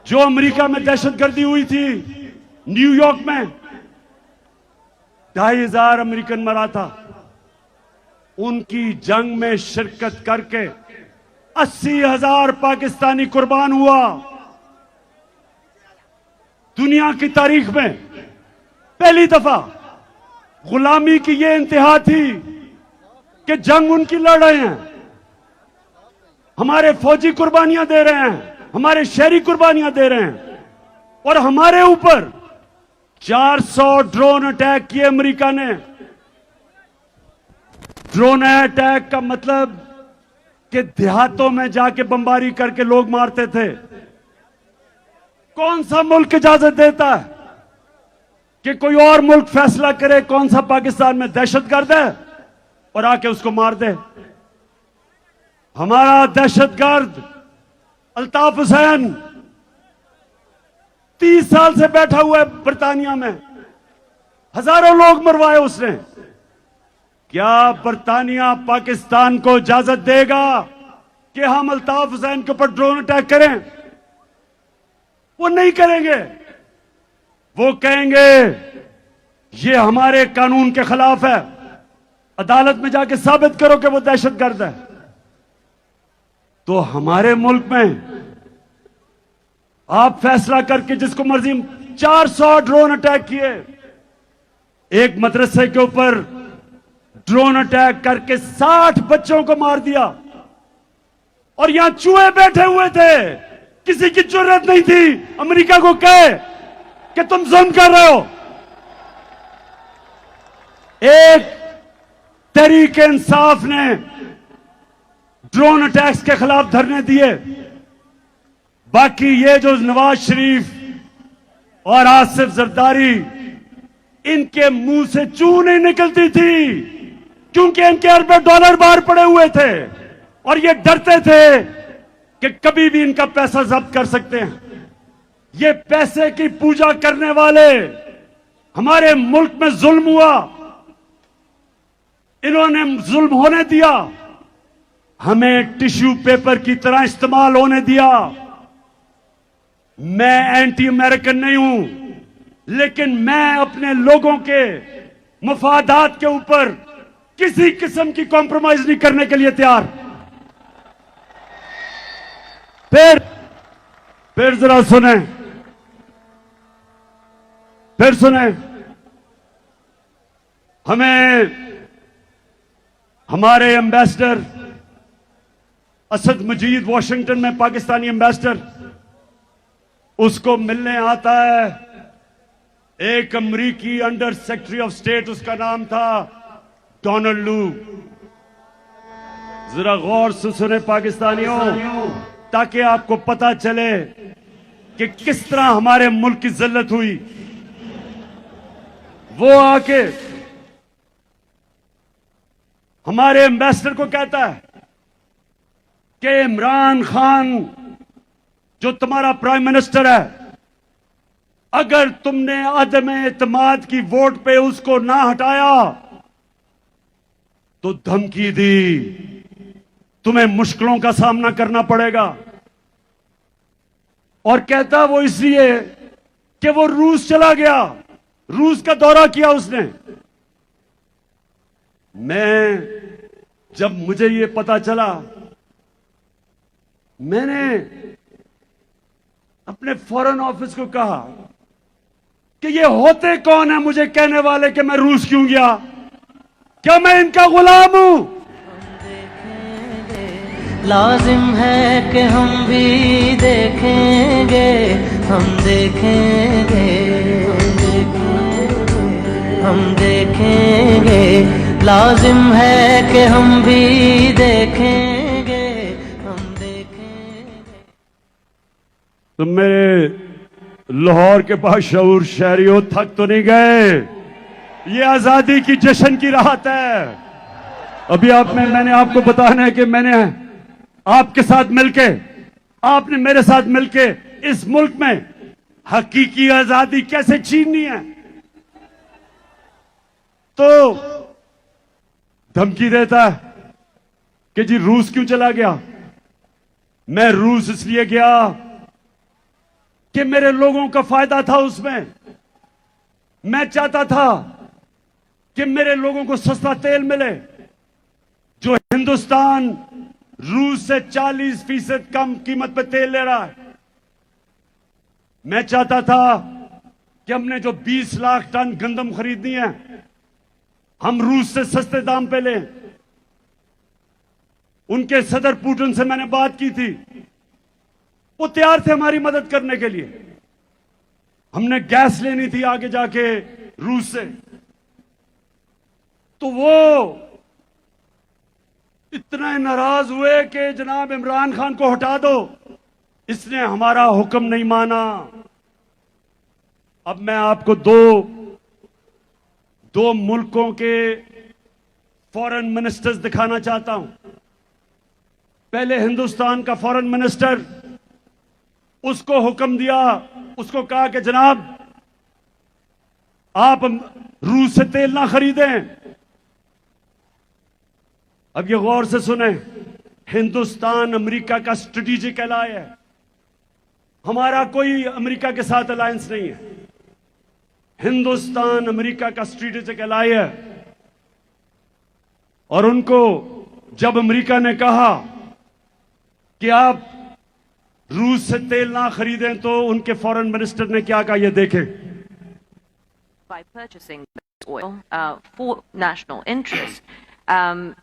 जो अमेरिका में दहशतगर्दी हुई थी, न्यूयॉर्क में 2500 अमेरिकन मरा था, उनकी जंग में शिरकत करके 80,000 पाकिस्तानी कुर्बान हुआ। दुनिया की तारीख में पहली दफा गुलामी की यह इंतहा थी कि जंग उनकी लड़ रहे हैं, हमारे फौजी कुर्बानियां दे रहे हैं, हमारे शहरी कुर्बानियां दे रहे हैं, और हमारे ऊपर 400 ड्रोन अटैक किए अमेरिका ने। ड्रोन अटैक का मतलब कि देहातों में जाके बमबारी करके लोग मारते थे। कौन सा मुल्क इजाजत देता है कि कोई और मुल्क फैसला करे कौन सा पाकिस्तान में दहशतगर्द है और आके उसको मार दे? हमारा दहशतगर्द अल्ताफ हुसैन 30 साल से बैठा हुआ है बर्तानिया में, हजारों लोग मरवाए उसने। क्या बर्तानिया पाकिस्तान को इजाजत देगा कि हम अल्ताफ हुसैन के ऊपर ड्रोन अटैक करें? वो नहीं करेंगे। वो कहेंगे ये हमारे कानून के खिलाफ है, अदालत में जाके साबित करो कि वो दहशतगर्द है। तो हमारे मुल्क में आप फैसला करके जिसको मर्जी 400 ड्रोन अटैक किए, एक मदरसे के ऊपर ड्रोन अटैक करके 60 बच्चों को मार दिया, और यहां चूहे बैठे हुए थे, किसी की जरूरत नहीं थी अमेरिका को कहे कि तुम जुल्म कर रहे हो। एक तहरीक इंसाफ ने ड्रोन अटैक्स के खिलाफ धरने दिए, बाकी ये जो नवाज शरीफ और आसिफ जरदारी, इनके मुंह से चू नहीं निकलती थी, क्योंकि इनके अरबों डॉलर बाहर पड़े हुए थे और ये डरते थे कि कभी भी इनका पैसा जब्त कर सकते हैं। ये पैसे की पूजा करने वाले हमारे मुल्क में जुल्म हुआ, इन्होंने जुल्म होने दिया, हमें टिश्यू पेपर की तरह इस्तेमाल होने दिया। मैं एंटी अमेरिकन नहीं हूं, लेकिन मैं अपने लोगों के मफादात के ऊपर किसी किस्म की कॉम्प्रोमाइज नहीं करने के लिए तैयार। फिर जरा सुने, फिर सुने, हमें हमारे एम्बेसडर असद मजीद वॉशिंगटन में, पाकिस्तानी एम्बेसडर, उसको मिलने आता है एक अमरीकी अंडर सेक्रेटरी ऑफ स्टेट, उसका नाम था डोनाल्ड लू। जरा गौर से सुने पाकिस्तानियों, ताकि आपको पता चले कि किस तरह हमारे मुल्क की जिल्लत हुई। वो आके हमारे एम्बेसडर को कहता है कि इमरान खान जो तुम्हारा प्राइम मिनिस्टर है, अगर तुमने अदम एतमाद की वोट पे उसको ना हटाया तो धमकी दी, तुम्हें मुश्किलों का सामना करना पड़ेगा। और कहता वो इसलिए कि वो रूस चला गया, रूस का दौरा किया उसने। जब मुझे ये पता चला, मैंने अपने फॉरेन ऑफिस को कहा कि ये होते कौन है मुझे कहने वाले कि मैं रूस क्यों गया। क्या मैं इनका गुलाम हूं? लाजिम है कि हम भी देखेंगे, हम देखेंगे, हम देखेंगे, लाजिम है कि हम भी देखेंगे, हम देखेंगे। तुम मेरे लाहौर के बाशऊर शहरियों थक तो नहीं गए? ये आजादी की जश्न की राहत है। अभी मैंने आपको बताना है कि मैंने आपके साथ मिलके, आपने मेरे साथ मिलके इस मुल्क में हकीकी आजादी कैसे छीननी है। तो धमकी देता है कि जी रूस क्यों चला गया? मैं रूस इसलिए गया कि मेरे लोगों का फायदा था उसमें। मैं चाहता था कि मेरे लोगों को सस्ता तेल मिले। जो हिंदुस्तान रूस से 40% कम कीमत पे तेल ले रहा है, मैं चाहता था कि हमने जो 20 लाख टन गंदम खरीदनी है, हम रूस से सस्ते दाम पे लें। उनके सदर पुतिन से मैंने बात की थी, वो तैयार थे हमारी मदद करने के लिए। हमने गैस लेनी थी आगे जाके रूस से, तो वो इतने नाराज हुए कि जनाब इमरान खान को हटा दो। इसने हमारा हुक्म नहीं माना। अब मैं आपको दो मुल्कों के फॉरेन मिनिस्टर्स दिखाना चाहता हूं। पहले हिंदुस्तान का फॉरेन मिनिस्टर, उसको हुक्म दिया, उसको कहा कि जनाब आप रूस से तेल ना खरीदें। अब ये गौर से सुने, हिंदुस्तान अमेरिका का स्ट्रेटेजिक एलाय है। हमारा कोई अमेरिका के साथ अलायंस नहीं है। हिंदुस्तान अमेरिका का स्ट्रेटेजिक एलाय है। और उनको जब अमेरिका ने कहा कि आप रूस से तेल ना खरीदें, तो उनके फॉरेन मिनिस्टर ने क्या कहा, ये देखें। By purchasing oil for national interest,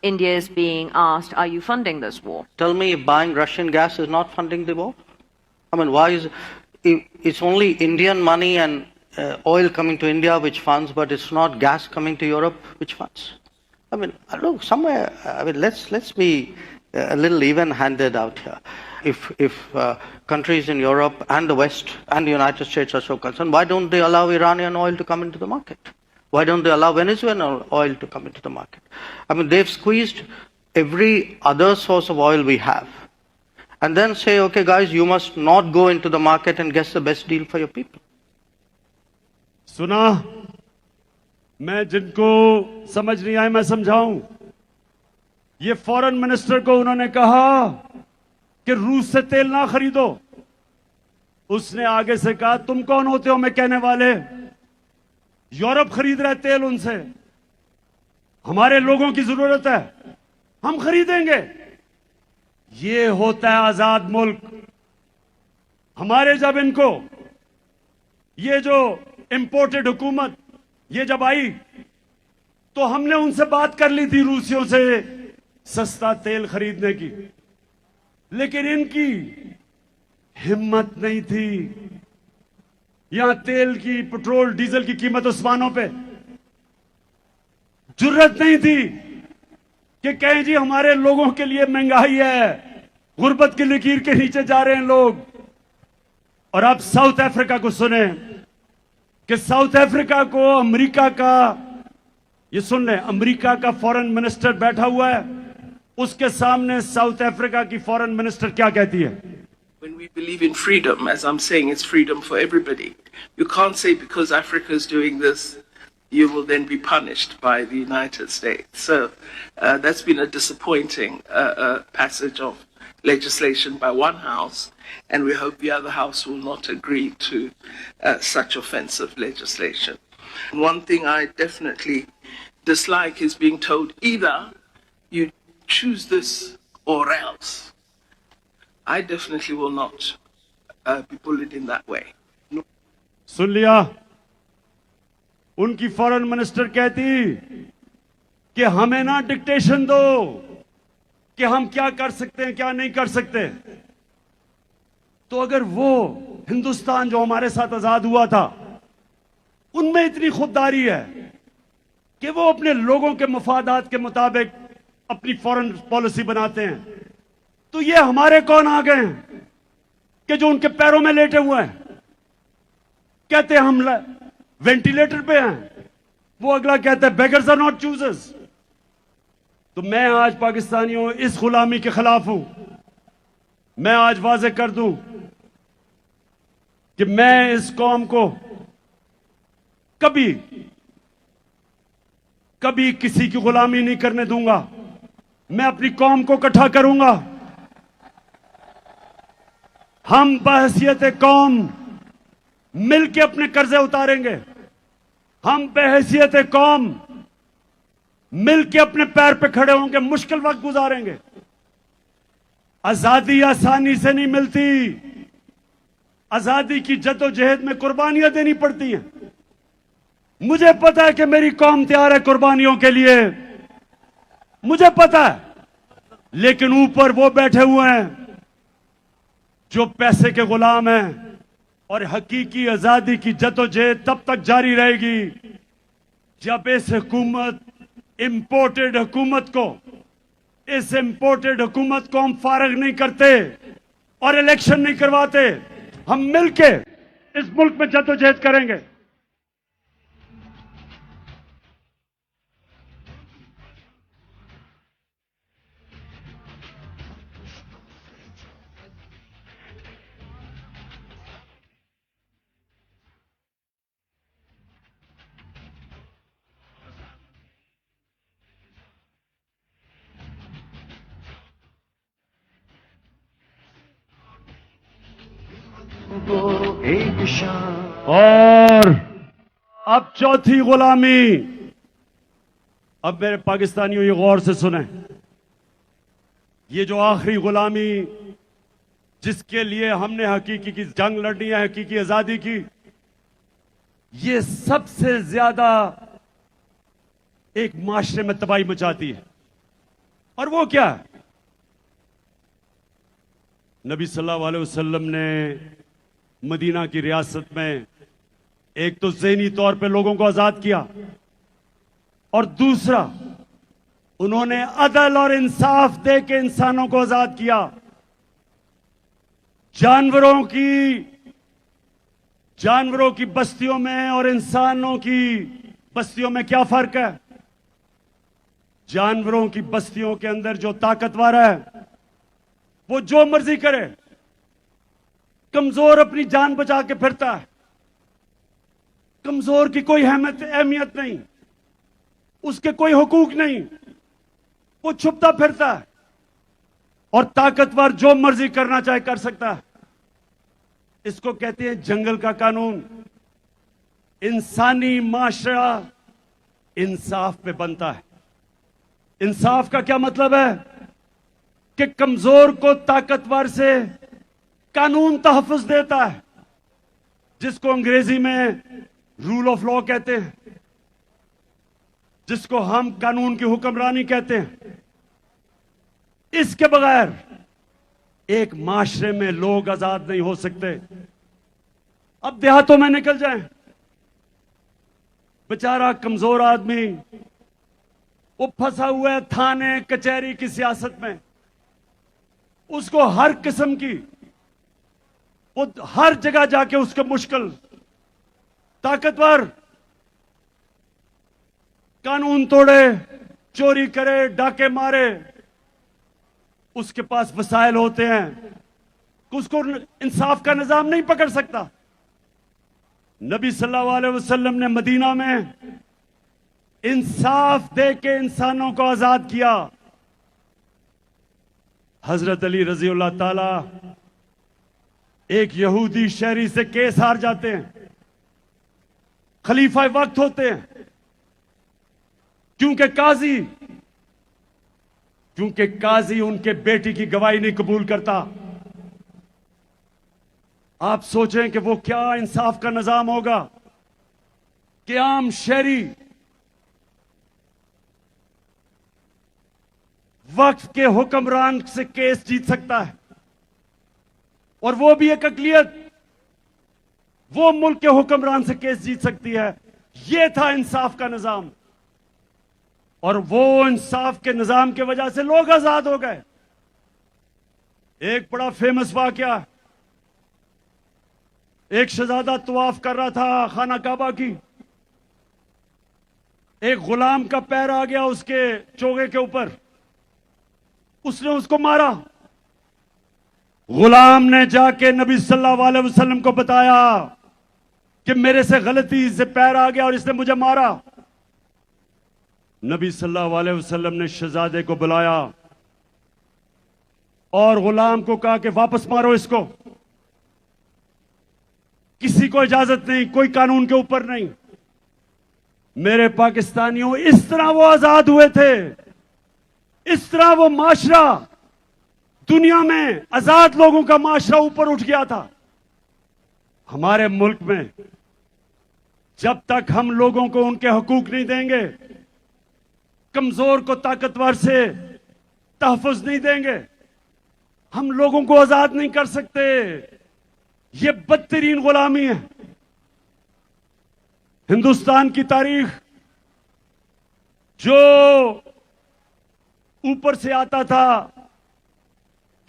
India is being asked, are you funding this war? Tell me if buying Russian gas is not funding the war? I mean, why is it's only Indian money and oil coming to India which funds, but it's not gas coming to Europe which funds? I mean, look, somewhere, I mean, let's be a little even-handed out here. If countries in Europe and the West and the United States are so concerned, why don't they allow Iranian oil to come into the market? Why don't they allow Venezuelan oil to come into the market? I mean, they've squeezed every other source of oil we have. And then say, okay guys, you must not go into the market and get the best deal for your people. सुना? मैं जिनको समझ नहीं आए मैं समझाऊं। ये foreign minister को उन्होंने कहा कि रूस से तेल ना खरीदो। उसने आगे से कहा, तुम कौन होते हो मैं कहने वाले? यूरोप खरीद रहा है तेल उनसे। हमारे लोगों की जरूरत है, हम खरीदेंगे। ये होता है आजाद मुल्क। हमारे जब इनको ये जो इंपोर्टेड हुकूमत ये जब आई, तो हमने उनसे बात कर ली थी रूसियों से सस्ता तेल खरीदने की, लेकिन इनकी हिम्मत नहीं थी। यहां तेल की, पेट्रोल डीजल की कीमत आसमानों पे, जुर्रत नहीं थी कि कहें जी हमारे लोगों के लिए महंगाई है, गुर्बत की लकीर के नीचे जा रहे हैं लोग। और आप साउथ अफ्रीका को सुने कि साउथ अफ्रीका को अमेरिका का, ये सुन लें, अमेरिका का फॉरेन मिनिस्टर बैठा हुआ है, उसके सामने साउथ अफ्रीका की फॉरेन मिनिस्टर क्या कहती है? When we believe in freedom, as I'm saying, it's freedom for everybody. You can't say because Africa is doing this, you will then be punished by the United States. So that's been a disappointing passage of legislation by one house, and we hope the other house will not agree to such offensive legislation. One thing I definitely dislike is being told either you choose this or else. I definitely will not be bullied in that way. No. सुन लिया? उनकी foreign minister कहती कि हमें ना dictation दो कि हम क्या कर सकते हैं क्या नहीं कर सकते। तो अगर वो हिंदुस्तान जो हमारे साथ आजाद हुआ था उनमें इतनी खुददारी है कि वो अपने लोगों के मफादात के मुताबिक अपनी फॉरेन पॉलिसी बनाते हैं, तो ये हमारे कौन आ गए हैं कि जो उनके पैरों में लेटे हुए हैं, कहते हैं हम वेंटिलेटर पे हैं, वो अगला कहता है बेगर्स आर नॉट चूजर्स। तो मैं आज पाकिस्तानियों इस गुलामी के खिलाफ हूं। मैं आज वाजे कर दूं कि मैं इस कौम को कभी कभी किसी की गुलामी नहीं करने दूंगा। मैं अपनी कौम को इकट्ठा करूंगा। हम बहैसियत कौम मिलके अपने कर्जे उतारेंगे। हम बहैसियत कौम मिलके अपने पैर पे खड़े होंगे, मुश्किल वक्त गुजारेंगे। आजादी आसानी से नहीं मिलती। आजादी की जद्दोजहद में कुर्बानियां देनी पड़ती हैं। मुझे पता है कि मेरी कौम तैयार है कुर्बानियों के लिए, मुझे पता है। लेकिन ऊपर वो बैठे हुए हैं जो पैसे के गुलाम हैं, और हकीकी आजादी की जद्दोजहद तब तक जारी रहेगी जब इस हुकूमत इंपोर्टेड हुकूमत को हम फारग नहीं करते और इलेक्शन नहीं करवाते। हम मिलके इस मुल्क में जद्दोजहद करेंगे। और अब चौथी गुलामी। अब मेरे पाकिस्तानियों ये गौर से सुने, ये जो आखिरी गुलामी जिसके लिए हमने हकीकी की जंग लड़नी है, हकीकी आजादी की, ये सबसे ज्यादा एक माशरे में तबाही मचाती है। और वो क्या है? नबी सल्लल्लाहु अलैहि वसल्लम ने मदीना की रियासत में एक तो ज़हनी तौर पे लोगों को आजाद किया, और दूसरा उन्होंने अदल और इंसाफ दे के इंसानों को आजाद किया। जानवरों की बस्तियों में और इंसानों की बस्तियों में क्या फर्क है? जानवरों की बस्तियों के अंदर जो ताकतवर है वो जो मर्जी करे, कमजोर अपनी जान बचा के फिरता है। कमजोर की कोई अहमियत नहीं, उसके कोई हुकूक नहीं, वो छुपता फिरता है। और ताकतवर जो मर्जी करना चाहे कर सकता है। इसको कहते हैं जंगल का कानून। इंसानी माशरा इंसाफ पे बनता है। इंसाफ का क्या मतलब है? कि कमजोर को ताकतवर से कानून तहफ़्फ़ुज़ देता है, जिसको अंग्रेजी में रूल ऑफ लॉ कहते हैं, जिसको हम कानून की हुक्मरानी कहते हैं। इसके बगैर एक माशरे में लोग आजाद नहीं हो सकते। अब देहातों में निकल जाएं, बेचारा कमजोर आदमी वो फंसा हुआ है थाने कचहरी की सियासत में। उसको हर किस्म की, वो हर जगह जाके उसके मुश्किल। ताकतवर कानून तोड़े, चोरी करे, डाके मारे, उसके पास वसाइल होते हैं, उसको इंसाफ का निजाम नहीं पकड़ सकता। नबी सल्लल्लाहु अलैहि वसल्लम ने मदीना में इंसाफ दे के इंसानों को आजाद किया। हजरत अली रजी अल्लाह ताला एक यहूदी शहरी से केस हार जाते हैं, खलीफा वक्त होते हैं, क्योंकि काजी उनके बेटी की गवाही नहीं कबूल करता। आप सोचें कि वो क्या इंसाफ का निजाम होगा कि आम शहरी वक्फ के हुक्मरान से केस जीत सकता है, और वो भी एक अकलियत, वो मुल्क के हुक्मरान से केस जीत सकती है। ये था इंसाफ का निजाम, और वो इंसाफ के निजाम की वजह से लोग आजाद हो गए। एक बड़ा फेमस वाकया, एक शहजादा तवाफ कर रहा था खाना काबा की, एक गुलाम का पैर आ गया उसके चोगे के ऊपर, उसने उसको मारा। गुलाम ने जाके नबी सल्लल्लाहु अलैहि वसल्लम को बताया कि मेरे से गलती से पैर आ गया और इसने मुझे मारा। नबी सल्लल्लाहु अलैहि वसल्लम ने शहजादे को बुलाया और गुलाम को कहा कि वापस मारो इसको, किसी को इजाजत नहीं, कोई कानून के ऊपर नहीं। मेरे पाकिस्तानियों, इस तरह वो आजाद हुए थे, इस तरह वो माशरा, दुनिया में आजाद लोगों का माशरा ऊपर उठ गया था। हमारे मुल्क में जब तक हम लोगों को उनके हकूक नहीं देंगे, कमजोर को ताकतवर से तहफ़्फ़ुज़ नहीं देंगे, हम लोगों को आजाद नहीं कर सकते। ये बदतरीन गुलामी है। हिंदुस्तान की तारीख, जो ऊपर से आता था,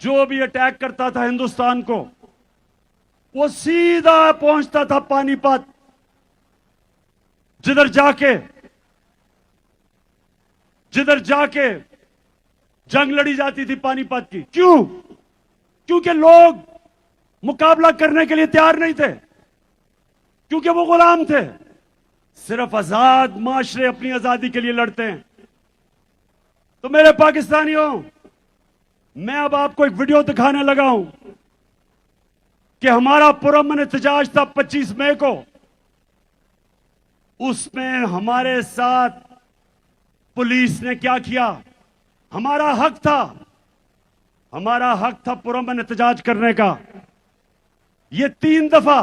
जो भी अटैक करता था हिंदुस्तान को, वो सीधा पहुंचता था पानीपत, जिधर जाके जंग लड़ी जाती थी पानीपत की। क्यों? क्योंकि लोग मुकाबला करने के लिए तैयार नहीं थे, क्योंकि वो गुलाम थे। सिर्फ आजाद माशरे अपनी आजादी के लिए लड़ते हैं। तो मेरे पाकिस्तानियों, मैं अब आपको एक वीडियो दिखाने लगा हूं कि हमारा पुरअमन एहतजाज था 25 मई को, उसमें हमारे साथ पुलिस ने क्या किया। हमारा हक था पुरअमन एहतजाज करने का। ये 3 दफा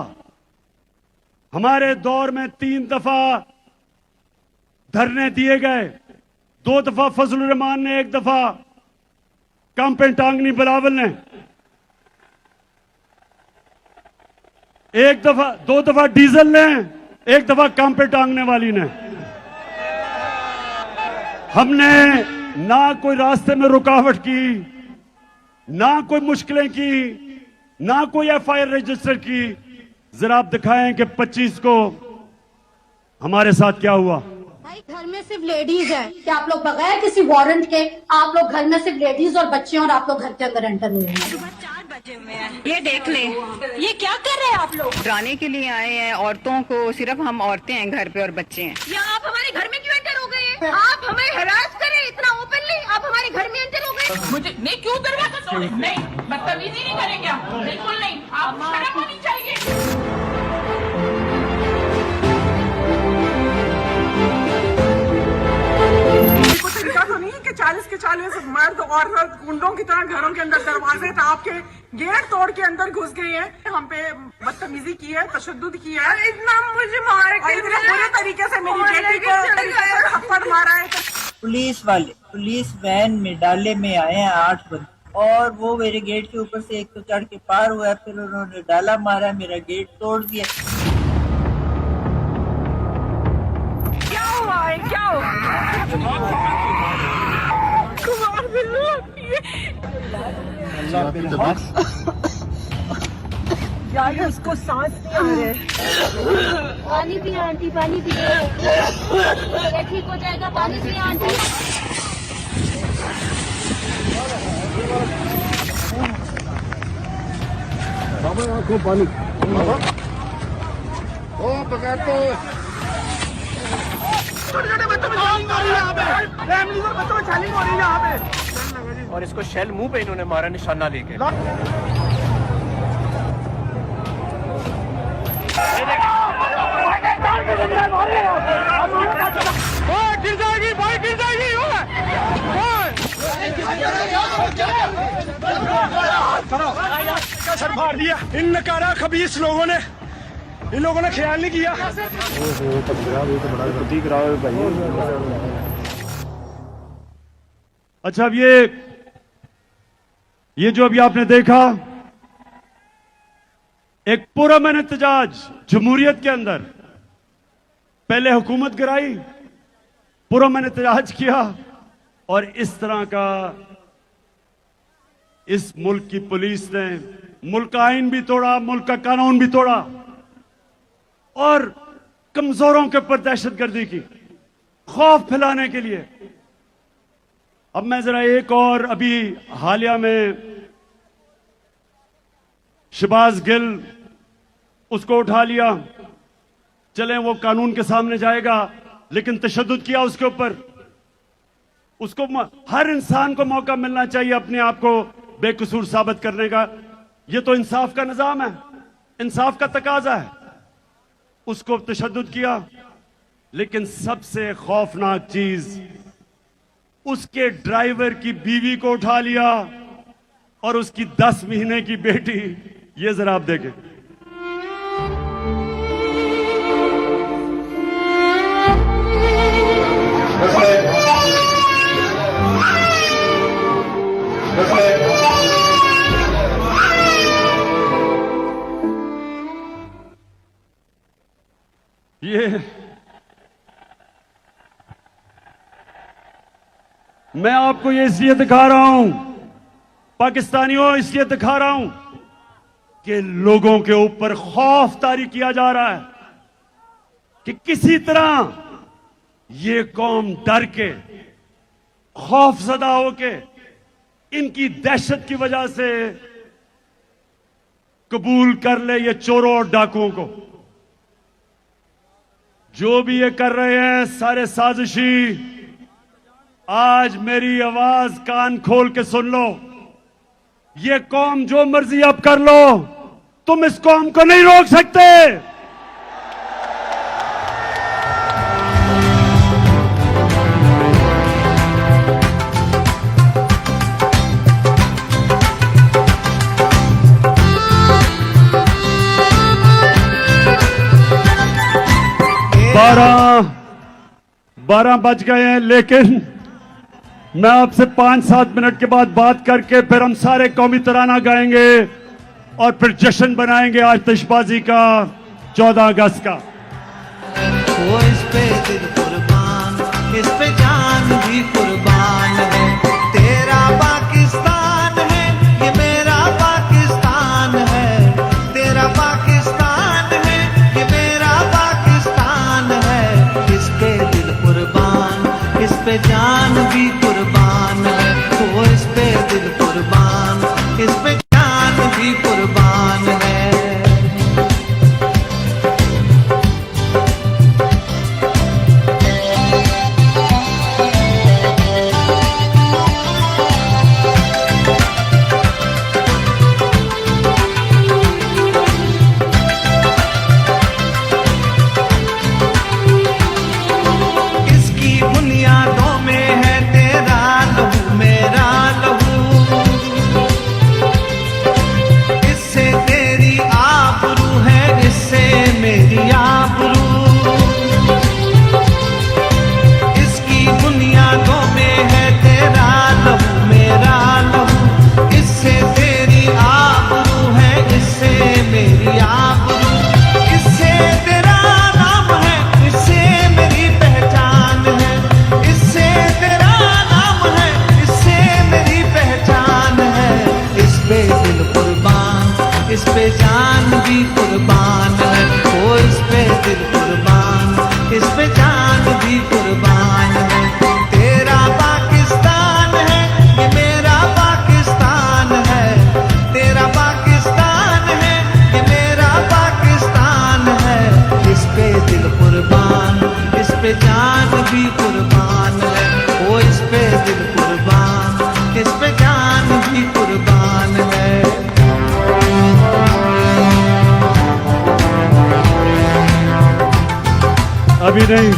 हमारे दौर में 3 दफा धरने दिए गए। 2 दफा फजलुर रहमान ने, 1 दफा कैंपेन टांगनी बिलावल ने, 2 दफा डीजल ने, 1 दफा कैंपेन टांगने वाली ने। हमने ना कोई रास्ते में रुकावट की, ना कोई मुश्किलें की, ना कोई एफआईआर रजिस्टर की। जरा आप दिखाएं कि 25 को हमारे साथ क्या हुआ। भाई, घर में सिर्फ लेडीज है कि आप लोग बगैर किसी वारंट के, आप लोग घर में सिर्फ लेडीज और बच्चे, और आप लोग घर के अंदर एंटर हुए हैं। सुबह 4 बजे हुए हैं। ये देख लें, ये क्या कर रहे हैं आप लोग? डराने के लिए आए हैं औरतों को। सिर्फ हम औरतें हैं घर पे और बच्चे हैं। या आप हमारे घर में क्यों एंटर हो गए हैं? आप हमें हरास करें इतना ओपनली, आप हमारे घर में एंटर हो गए। मुझे नहीं, क्यों दरवाजा तोड़े? नहीं, बदतमीजी नहीं करेंगे आप, बिल्कुल नहीं। आप शर्म होनी चाहिए। तरीका तो नहीं कि 40 के 40 मर्द औरत गुंडों की तरह घरों के अंदर दरवाजे टाप के गेट तोड़ के अंदर घुस गए हैं। हम पे बदतमीजी की है, तशद्दुद किया है, इतना मुझे मार के इतने बुरे तरीके से मेरी बेटी को थप्पड़ मारा है। पुलिस वाले पुलिस वैन में डाले में आए हैं 8 बंदे, और वो मेरे गेट के ऊपर से एक तो चढ़ के पार हुआ है, फिर उन्होंने डाला मारा, मेरा गेट तोड़ दिया। क्या हुआ है? क्या हुआ? यार उसको सांस नहीं आ रहे। पानी पिए आंटी, पानी पिए, ये ठीक हो जाएगा। पानी पिए आंटी। बाबा आंखों पानी। ओ बगैर तो छोटे-छोटे बच्चों में चैलिंग हो रही है यहाँ पे। फैमिलीज और बच्चों में चैलिंग हो रही है यहाँ पे। और इसको शेल मुंह पे इन्होंने मारा निशाना लेके। गिर जाएगी भाई, गिर जाएगी। सर फाड़ दिया इन नकारा खबीस लोगों ने, इन लोगों ने ख्याल नहीं किया। अच्छा, अब ये जो अभी आपने देखा, एक पुरअमन एहतजाज जमहूरियत के अंदर, पहले हुकूमत गिराई, पुरअमन एहतजाज किया, और इस तरह का इस मुल्क की पुलिस ने मुल्क का आइन भी तोड़ा, मुल्क का कानून भी तोड़ा, और कमजोरों के ऊपर दहशतगर्दी की, खौफ फैलाने के लिए। अब मैं जरा एक और, अभी हालिया में शहबाज गिल, उसको उठा लिया, चलें वो कानून के सामने जाएगा, लेकिन तशद्दुद किया उसके ऊपर। उसको हर इंसान को मौका मिलना चाहिए अपने आप को बेकसूर साबित करने का। ये तो इंसाफ का निजाम है, इंसाफ का तकाजा है। उसको तशद्दुद किया, लेकिन सबसे खौफनाक चीज, उसके ड्राइवर की बीवी को उठा लिया और उसकी 10 महीने की बेटी। ये जरा आप देखें। ये मैं आपको ये इसलिए दिखा रहा हूं, पाकिस्तानियों, इसलिए दिखा रहा हूं कि लोगों के ऊपर खौफ तारी किया जा रहा है कि किसी तरह ये कौम डर के, खौफजदा होके, इनकी दहशत की वजह से कबूल कर ले ये चोरों और डाकुओं को। जो भी ये कर रहे हैं सारे साजिशी। आज मेरी आवाज कान खोल के सुन लो, ये कौम जो मर्जी अब कर लो, तुम इस कौम को नहीं रोक सकते। 12 बज गए हैं, लेकिन मैं आपसे 5-7 मिनट के बाद बात करके फिर हम सारे कौमी तराना गाएंगे और फिर जश्न बनाएंगे आतिशबाजी का 14 अगस्त का। वो इस पे दिल कुर्बान, इस पे जान भी कुर्बान है। तेरा पाकिस्तान है, ये मेरा पाकिस्तान है। तेरा पाकिस्तान है, ये मेरा पाकिस्तान है। इस पे दिल कुर्बान, इस पे जान भी कुर्बान है। वो इस पे दिल कुर्बान, इस पे जान भी कुर्बान है। इस पे जान भी कुर्बान है। वो इस पे दिल कुर्बान, इस पे जान भी कुर्बान है। तेरा पाकिस्तान है, ये मेरा पाकिस्तान है। तेरा पाकिस्तान है, ये मेरा पाकिस्तान है। इस पे दिल कुर्बान, इस पे जान भी कुर्बान है। वो इस पे दिल कुर्बान, इस पे जान भी कुर्बान है। अभी नहीं,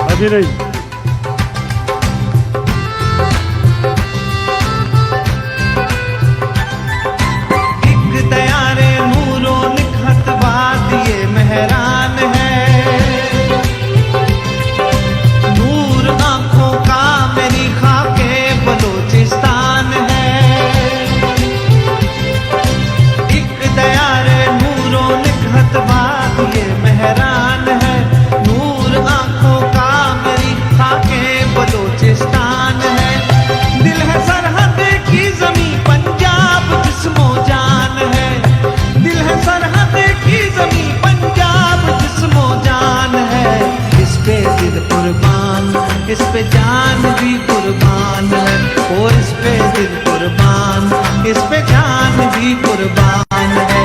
अभी नहीं। एक दयारे नूरो निखत बात ये मेहरान है। नूर आंखों का मेरी खाके बन इस पे जान भी कुर्बान है, ओ इस पे दिल कुर्बान, इस पे जान भी कुर्बान है।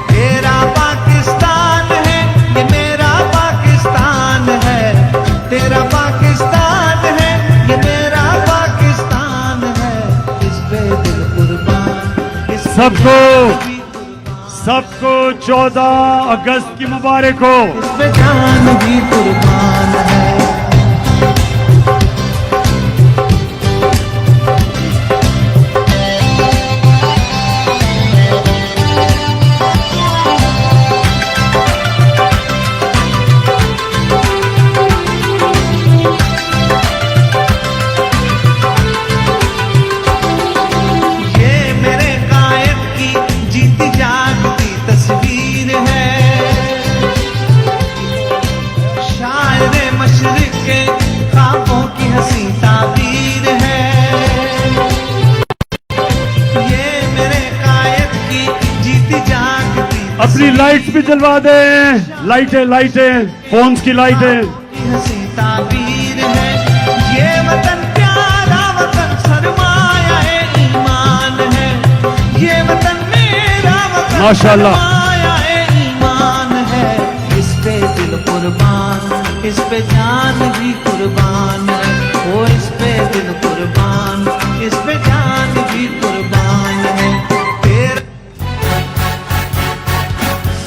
तेरा पाकिस्तान है, ये मेरा पाकिस्तान है, तेरा पाकिस्तान है, ये मेरा पाकिस्तान है, इस पे दिल कुर्बान, इस पे सबको 14 अगस्त की मुबारक हो। इस पे जान भी कुर्बान है। अपनी लाइट्स भी जलवा दें, लाइटें, फोन्स की लाइटें। ताबीर है ये वतन, प्यारा वतन, सरमाया ईमान है, ये वतन मेरा वतन, माशाल्लाह, सरमाया ईमान है, इस पे दिल कुर्बान, इस पे जान भी कुर्बान है, ओ इस पे दिल कुर्बान, इस पे जान भी कुर्बान है।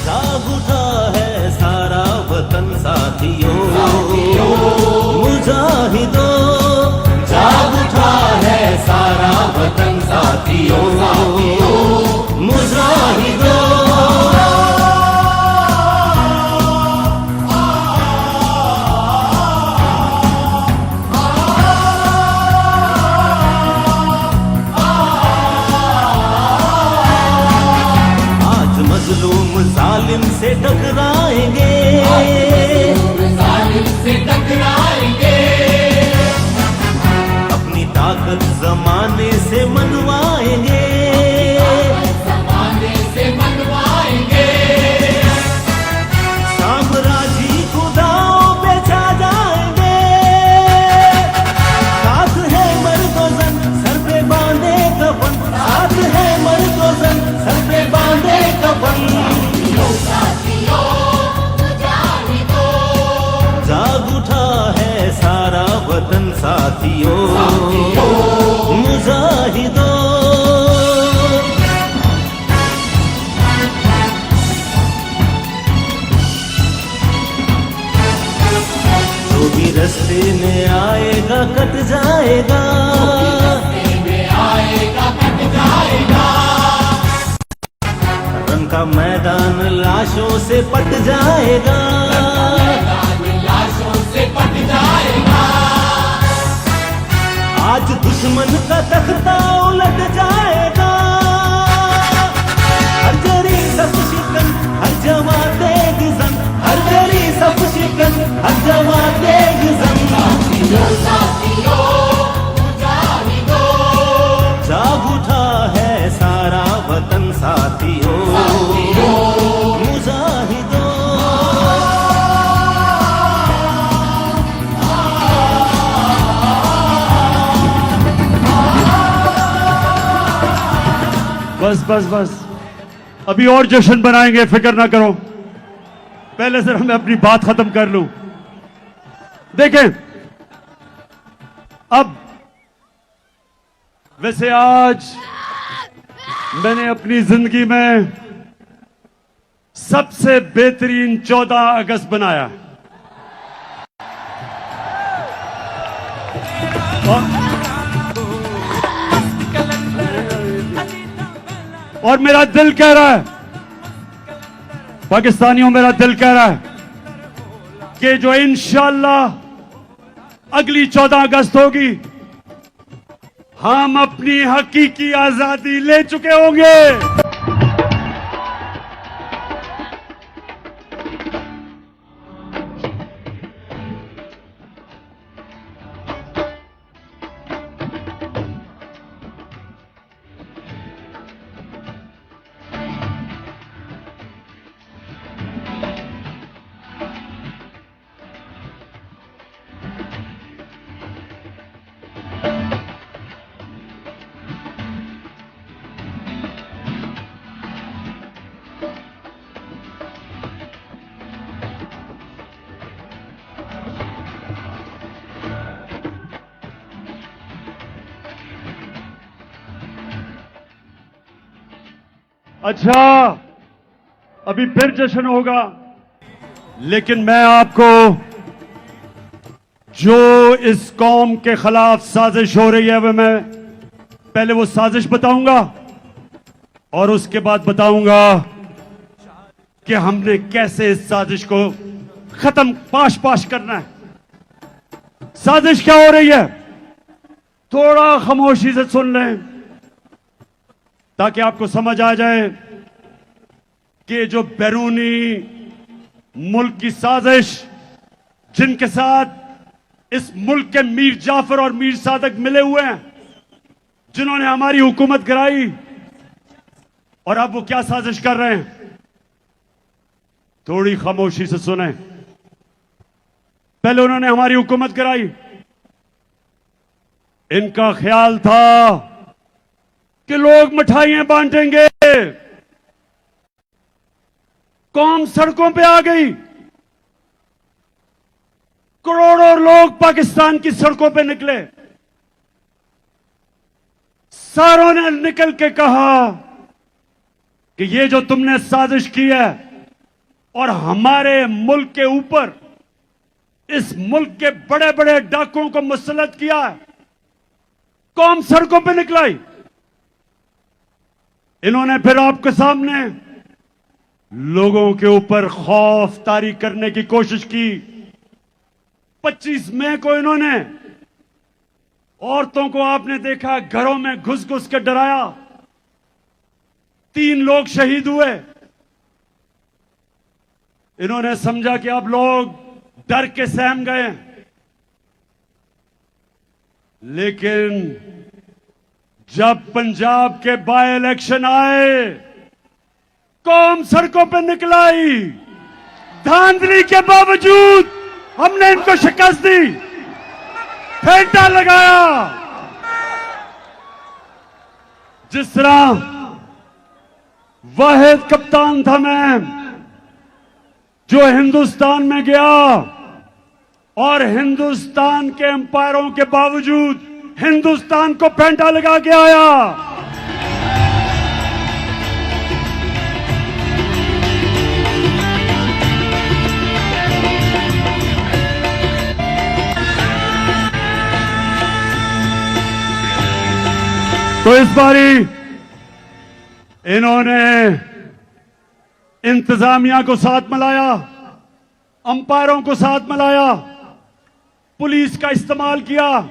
जाग उठा है सारा वतन साथियों, मुजाहिदों, जाग उठा है सारा वतन साथियों, मुजाहिदों। आज मजलूम जालिम से टकराएंगे, जालिम से टकराएंगे, अपनी ताकत जमाने से मनवाएंगे, जमाने से मनवाएंगे, साम्राज्य खुदाओं पे छा जाएंगे, साथ है मर्दोजन सर पे बांधे कफन, साथ है मर्दोजन सर पे बांधे कफन। जाग उठा है सारा वतन साथियों, मुजाहिदों। जो भी रस्ते में आएगा कट जाएगा, रन का मैदान लाशों से पट जाएगा, आज दुश्मन का तख्ता उलट जाएगा, हर जरी सब शिकन हर जवा देगी जन, हर जरी सब शिकन हर जवा देगी जन। जाग उठा है सारा वतन साथियों, मुजाहिदों। बस अभी और जश्न बनाएंगे, फिक्र ना करो, पहले से मैं अपनी बात खत्म कर लूं। देखें, अब वैसे आज मैंने अपनी जिंदगी में सबसे बेहतरीन 14 अगस्त बनाया, और मेरा दिल कह रहा है, पाकिस्तानियों, मेरा दिल कह रहा है कि जो इंशाअल्लाह अगली 14 अगस्त होगी, हम अपनी हकीकी आजादी ले चुके होंगे। अच्छा, अभी फिर जश्न होगा, लेकिन मैं आपको जो इस कौम के खिलाफ साजिश हो रही है वह मैं पहले वो साजिश बताऊंगा और उसके बाद बताऊंगा कि हमने कैसे इस साजिश को खत्म पाश करना है। साजिश क्या हो रही है, थोड़ा खामोशी से सुन लें ताकि आपको समझ आ जाए कि जो बैरूनी मुल्क की साजिश जिनके साथ इस मुल्क के मीर जाफर और मीर सादक मिले हुए हैं, जिन्होंने हमारी हुकूमत गिराई, और अब वो क्या साजिश कर रहे हैं, थोड़ी खामोशी से सुने। पहले उन्होंने हमारी हुकूमत गिराई, इनका ख्याल था कि लोग मिठाइयां बांटेंगे, कौम सड़कों पे आ गई, करोड़ों लोग पाकिस्तान की सड़कों पे निकले। सारों ने निकल के कहा कि ये जो तुमने साजिश की है और हमारे मुल्क के ऊपर इस मुल्क के बड़े बड़े डाकुओं को मुसल्लत किया है, कौम सड़कों पे निकलाई। इन्होंने फिर आपके सामने लोगों के ऊपर खौफ तारी करने की कोशिश की। 25 मई को इन्होंने औरतों को, आपने देखा, घरों में घुस घुस के डराया, 3 लोग शहीद हुए। इन्होंने समझा कि अब लोग डर के सहम गए, लेकिन जब पंजाब के बाय इलेक्शन आए, कौम सड़कों पर निकलाई। धांधली के बावजूद हमने इनको शिकस्त दी, फेंटा लगाया। जिस तरह वाहिद कप्तान था मैं जो हिंदुस्तान में गया और हिंदुस्तान के एम्पायरों के बावजूद हिंदुस्तान को फेंटा लगा के आया। तो इस बारी इन्होंने इंतजामिया को साथ मिलाया, अंपायरों को साथ मिलाया, पुलिस का इस्तेमाल किया,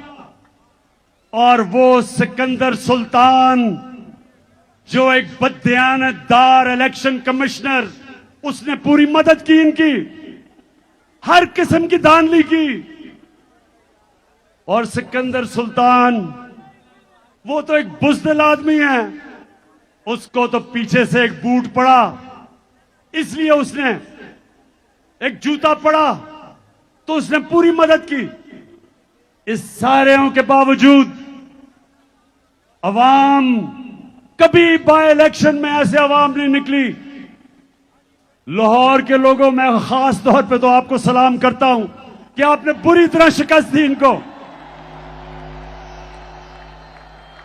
और वो सिकंदर सुल्तान जो एक बददियानतदार इलेक्शन कमिश्नर, उसने पूरी मदद की इनकी, हर किस्म की धांधली की। और सिकंदर सुल्तान वो तो एक बुज़दिल आदमी है, उसको तो पीछे से एक बूट पड़ा, इसलिए उसने एक जूता पड़ा तो उसने पूरी मदद की। इस सारों के बावजूद अवाम, कभी बाय इलेक्शन में ऐसे अवाम नहीं निकली। लाहौर के लोगों, मैं खास तौर पे तो आपको सलाम करता हूं कि आपने पूरी तरह शिकस्त दी इनको।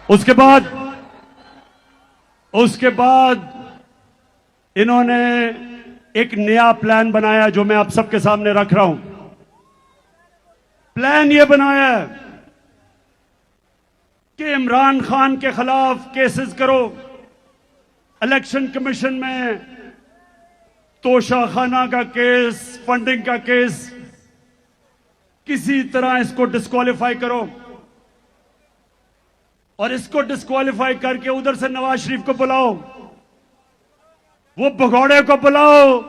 उसके बाद इन्होंने एक नया प्लान बनाया जो मैं आप सबके सामने रख रहा हूं। प्लान यह बनाया कि इमरान खान के खिलाफ केसेस करो, इलेक्शन कमीशन में तोशाखाना का केस, फंडिंग का केस, किसी तरह इसको डिस्क्वालीफाई करो, और इसको डिस्क्वालीफाई करके उधर से नवाज शरीफ को बुलाओ, वो भगौड़े को बुलाओ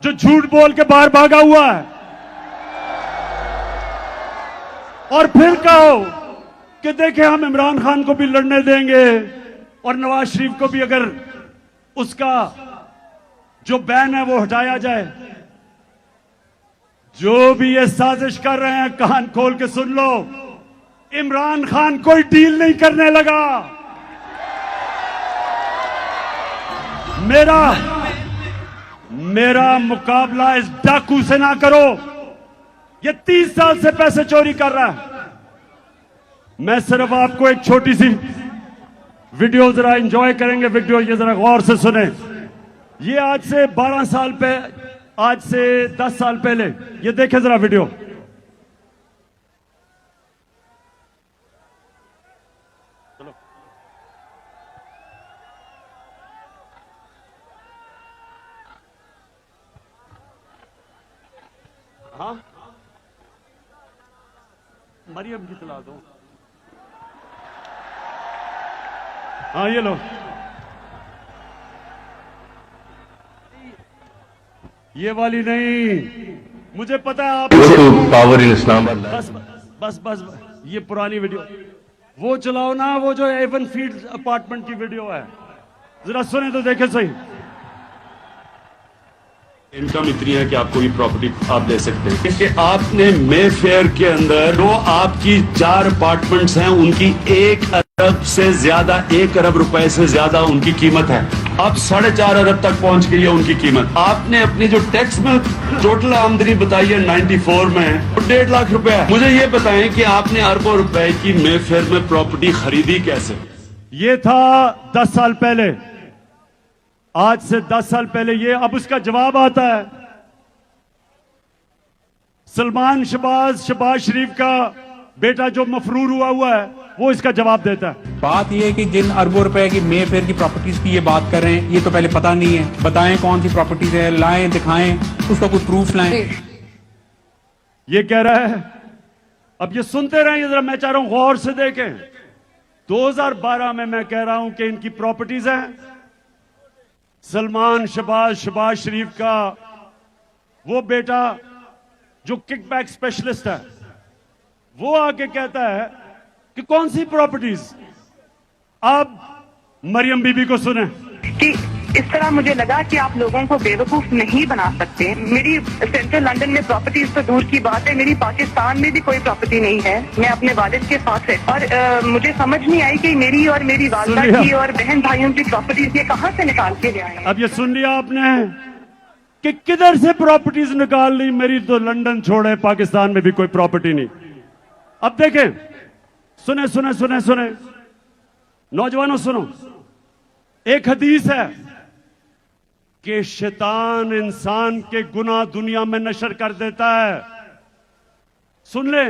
जो झूठ बोल के बाहर भागा हुआ है, और फिर कहो कि देखें हम इमरान खान को भी लड़ने देंगे और नवाज शरीफ को भी अगर उसका जो बैन है वो हटाया जाए। जो भी ये साजिश कर रहे हैं, कान खोल के सुन लो, इमरान खान कोई डील नहीं करने लगा। मेरा मुकाबला इस डाकू से ना करो, ये 30 साल से पैसे चोरी कर रहा है। मैं सिर्फ आपको एक छोटी सी वीडियो जरा एंजॉय करेंगे। वीडियो ये जरा गौर से सुने। ये आज से 12 साल पहले, आज से 10 साल पहले, ये देखें जरा वीडियो। हाँ, मरियम की तला दो। हाँ, ये लो। ये वाली नहीं, मुझे पता है आप पावर इन इस्लाम। बस बस बस ये पुरानी वीडियो वो चलाओ ना, वो जो एवन फील्ड अपार्टमेंट की वीडियो है, जरा सुने तो देखे सही। इनकम इतनी है कि आपको ये प्रॉपर्टी आप ले सकते हैं कि आपने मे फेयर के अंदर जो आपकी 4 अपार्टमेंट्स हैं उनकी 1 अरब से ज्यादा, 1 अरब रुपए से ज्यादा उनकी कीमत है। अब 4.5 अरब तक पहुंच गई है उनकी कीमत। आपने अपनी जो टैक्स में टोटल आमदनी बताई है 94 में, वो 1.5 लाख रुपए है। मुझे ये बताएं कि आपने अरबों रुपए की मे फेयर में प्रॉपर्टी खरीदी कैसे? ये था 10 साल पहले, आज से 10 साल पहले। ये अब उसका जवाब आता है। सलमान शहबाज शरीफ का बेटा जो मफरूर हुआ है, वो इसका जवाब देता है। बात ये है कि जिन अरबों रुपए की मे फेयर की प्रॉपर्टीज की ये बात कर रहे हैं, ये तो पहले पता नहीं है। बताएं कौन सी प्रॉपर्टीज है, लाएं, दिखाएं, उसका कोई प्रूफ लाएं। ये कह रहा है, अब ये सुनते रहेंगे जरा, मैं चाह रहा हूं गौर से देखें। 2012 में मैं कह रहा हूं कि इनकी प्रॉपर्टीज हैं। सलमान शहबाज शरीफ का वो बेटा जो किकबैक स्पेशलिस्ट है, वो आके कहता है कि कौन सी प्रॉपर्टीज। अब मरियम बीबी को सुने। कि इस तरह मुझे लगा कि आप लोगों को बेवकूफ नहीं बना सकते। मेरी सेंट्रल लंदन में प्रॉपर्टीज तो दूर की बात है, मेरी पाकिस्तान में भी कोई प्रॉपर्टी नहीं है। मैं अपने वालिद के साथ है और मुझे समझ नहीं आई कि मेरी और मेरी वालिदा की और बहन भाइयों की प्रॉपर्टीज ये कहाँ से निकाल के ले आए। अब ये सुन लिया आपने कि किधर से प्रॉपर्टीज निकाल ली। मेरी तो लंदन छोड़े, पाकिस्तान में भी कोई प्रॉपर्टी नहीं। अब देखें, सुने सुने सुने सुने नौजवानों सुनो। एक हदीस है कि शैतान इंसान के गुनाह दुनिया में नशर कर देता है। सुन ले,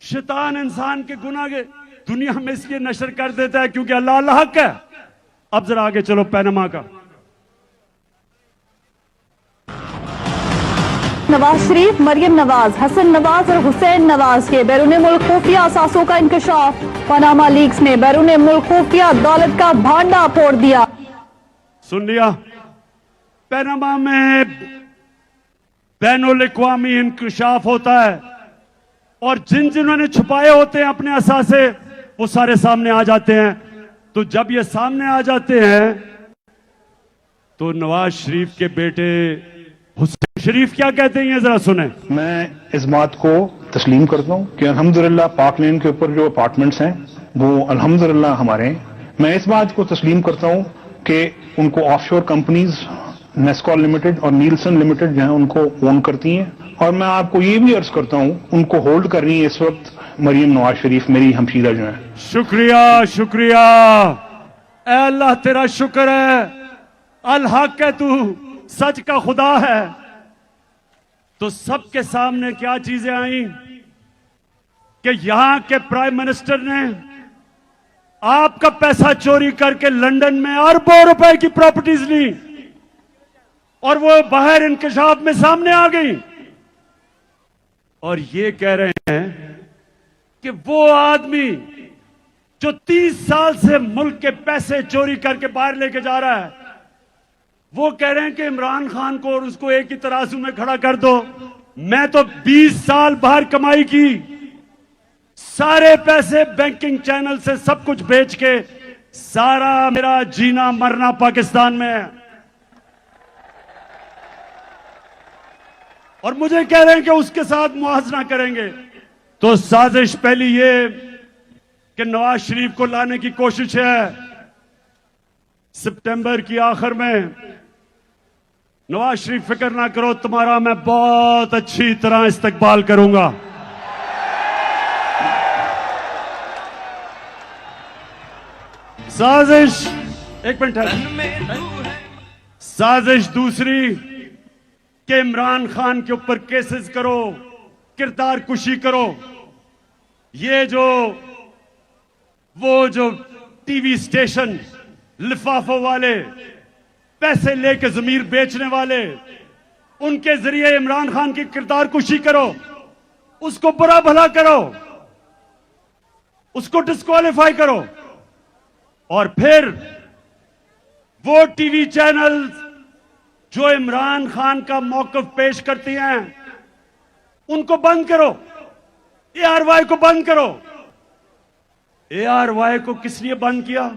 शैतान इंसान के गुनाह के दुनिया में इसलिए नशर कर देता है क्योंकि अल्लाह अल्लाह हक है। अब जरा आगे चलो, पैनमा का। नवाज शरीफ, मरियम नवाज, हसन नवाज और हुसैन नवाज के बैरून मुल्क खुफिया असासों का इंकशाफ। पनामा लीक्स ने बैरून मुल्क खुफिया दौलत का भांडा फोड़ दिया। सुन लिया, पनामा में बैनुल अक़वामी इंकशाफ होता है और जिन्होंने छुपाए होते हैं अपने असासे, वो सारे सामने आ जाते हैं। तो जब ये सामने आ जाते हैं तो नवाज शरीफ के बेटे हुसैन शरीफ क्या कहते हैं, ये जरा सुने। मैं इस बात को तस्लीम करता हूँ कि अल्हम्दुलिल्लाह पाक लेन के ऊपर जो अपार्टमेंट्स हैं वो अल्हम्दुलिल्लाह हमारे हैं। मैं इस बात को तस्लीम करता हूँ कि उनको ऑफशोर कंपनीज नेस्कॉल लिमिटेड और नीलसन लिमिटेड जो है उनको ओन करती हैं। और मैं आपको ये भी अर्ज करता हूँ उनको होल्ड कर रही है इस वक्त मरियम नवाज शरीफ, मेरी हमशीदा जो है। शुक्रिया शुक्रिया, ऐ अल्लाह तेरा शुक्र है, अल हक है, तू सच का खुदा है। तो सबके सामने क्या चीजें आई कि यहां के प्राइम मिनिस्टर ने आपका पैसा चोरी करके लंदन में अरबों रुपए की प्रॉपर्टीज ली और वो बाहर इंकशाफ में सामने आ गई। और ये कह रहे हैं कि वो आदमी जो 30 साल से मुल्क के पैसे चोरी करके बाहर लेके जा रहा है, वो कह रहे हैं कि इमरान खान को और उसको एक ही तराजू में खड़ा कर दो। मैं तो 20 साल बाहर कमाई की, सारे पैसे बैंकिंग चैनल से सब कुछ बेच के, सारा मेरा जीना मरना पाकिस्तान में है। और मुझे कह रहे हैं कि उसके साथ मुआवजा करेंगे। तो साजिश पहली ये कि नवाज शरीफ को लाने की कोशिश है। सितंबर की आखिर में नवाज शरीफ फिक्र ना करो, तुम्हारा मैं बहुत अच्छी तरह इस्तकबाल करूंगा। साजिश, एक मिनट, साजिश दूसरी कि इमरान खान के ऊपर केसेस करो, किरदार कुशी करो। ये वो जो टीवी स्टेशन लिफाफों वाले, पैसे लेके जमीर बेचने वाले, उनके जरिए इमरान खान की किरदार कुशी करो, उसको बुरा भला करो, उसको डिस्क्वालीफाई करो, और फिर वो टीवी चैनल जो इमरान खान का मौकफ पेश करती हैं उनको बंद करो, ARY को बंद करो। ARY को किस लिए बंद किया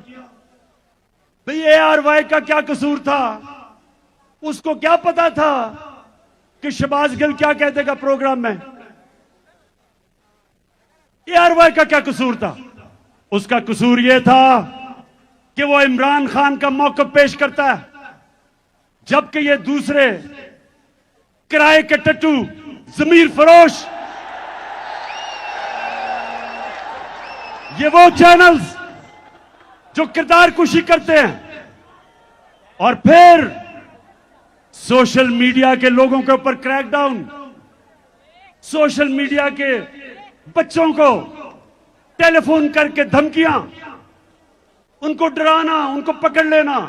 भाई? ARY का क्या कसूर था? उसको क्या पता था कि शहबाज गिल क्या कह देगा प्रोग्राम में? ARY का क्या कसूर था? उसका कसूर यह था कि वो इमरान खान का मौकफ पेश करता है, जबकि ये दूसरे किराए के टट्टू, जमीर फरोश, ये वो चैनल्स जो किरदार कुशी करते हैं और फिर सोशल मीडिया के लोगों के ऊपर क्रैकडाउन, सोशल मीडिया के बच्चों को टेलीफोन करके धमकियां, उनको डराना, उनको पकड़ लेना,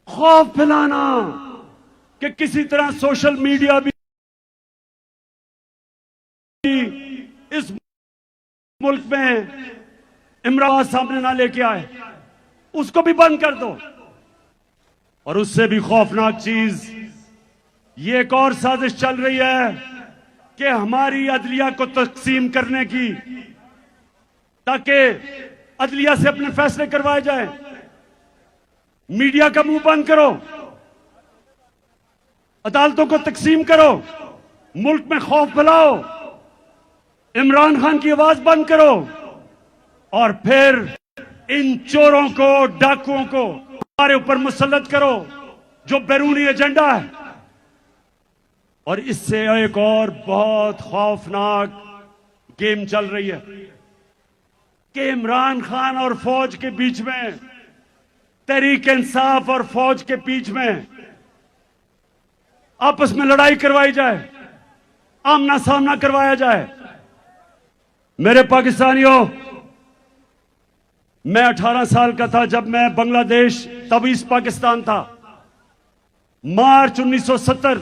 खौफ फैलाना कि किसी तरह सोशल मीडिया भी इस मुल्क में इमरान सामने ना लेके आए, उसको भी बंद कर दो। और उससे भी खौफनाक चीज ये एक और साजिश चल रही है कि हमारी अदलिया को तकसीम करने की, ताकि अदलिया से अपने फैसले करवाए जाए। मीडिया का मुंह बंद करो, अदालतों को तकसीम करो, मुल्क में खौफ फैलाओ, इमरान खान की आवाज बंद करो, और फिर इन चोरों को, डाकुओं को हमारे ऊपर मुसल्लत करो जो बैरूनी एजेंडा है। और इससे एक और बहुत खौफनाक गेम चल रही है कि इमरान खान और फौज के बीच में, तहरीक इंसाफ और फौज के बीच में आपस में लड़ाई करवाई जाए, आमना सामना करवाया जाए। मेरे पाकिस्तानियों, मैं 18 साल का था जब मैं बांग्लादेश, तब ईस्ट पाकिस्तान था, मार्च 1970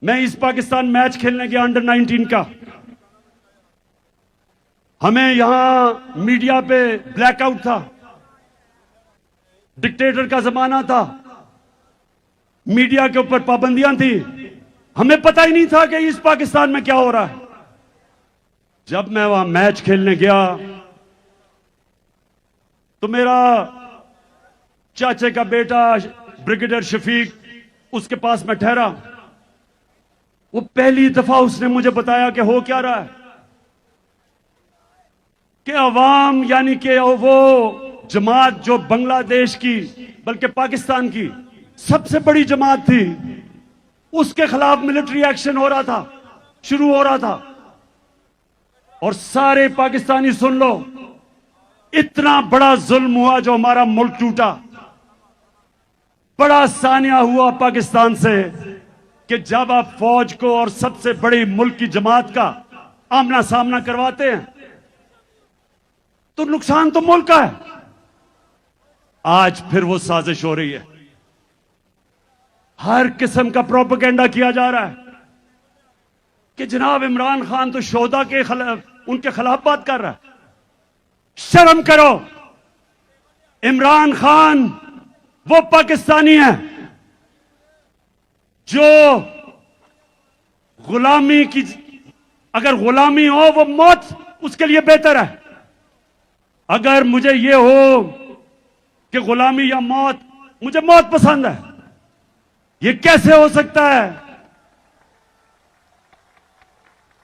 मैं ईस्ट पाकिस्तान मैच खेलने गया अंडर 19 का। हमें यहां मीडिया पे ब्लैकआउट था, डिक्टेटर का जमाना था, मीडिया के ऊपर पाबंदियां थी, हमें पता ही नहीं था कि ईस्ट पाकिस्तान में क्या हो रहा है। जब मैं वहां मैच खेलने गया तो मेरा चाचे का बेटा ब्रिगेडियर शफीक उसके पास में ठहरा। वो पहली दफा उसने मुझे बताया कि हो क्या रहा है, कि अवाम यानी कि वो जमात जो बांग्लादेश की, बल्कि पाकिस्तान की सबसे बड़ी जमात थी, उसके खिलाफ मिलिट्री एक्शन हो रहा था, शुरू हो रहा था। और सारे पाकिस्तानी सुन लो, इतना बड़ा जुल्म हुआ जो हमारा मुल्क टूटा, बड़ा सानिया हुआ पाकिस्तान से कि जब आप फौज को और सबसे बड़ी मुल्क की जमात का आमना सामना करवाते हैं तो नुकसान तो मुल्क का है। आज फिर वो साजिश हो रही है, हर किस्म का प्रोपेगेंडा किया जा रहा है कि जनाब इमरान खान तो शोहदा के खिलाफ, उनके खिलाफ बात कर रहा है। शर्म करो, इमरान खान वो पाकिस्तानी है जो गुलामी की, अगर गुलामी हो वो मौत उसके लिए बेहतर है। अगर मुझे ये हो कि गुलामी या मौत, मुझे मौत पसंद है। ये कैसे हो सकता है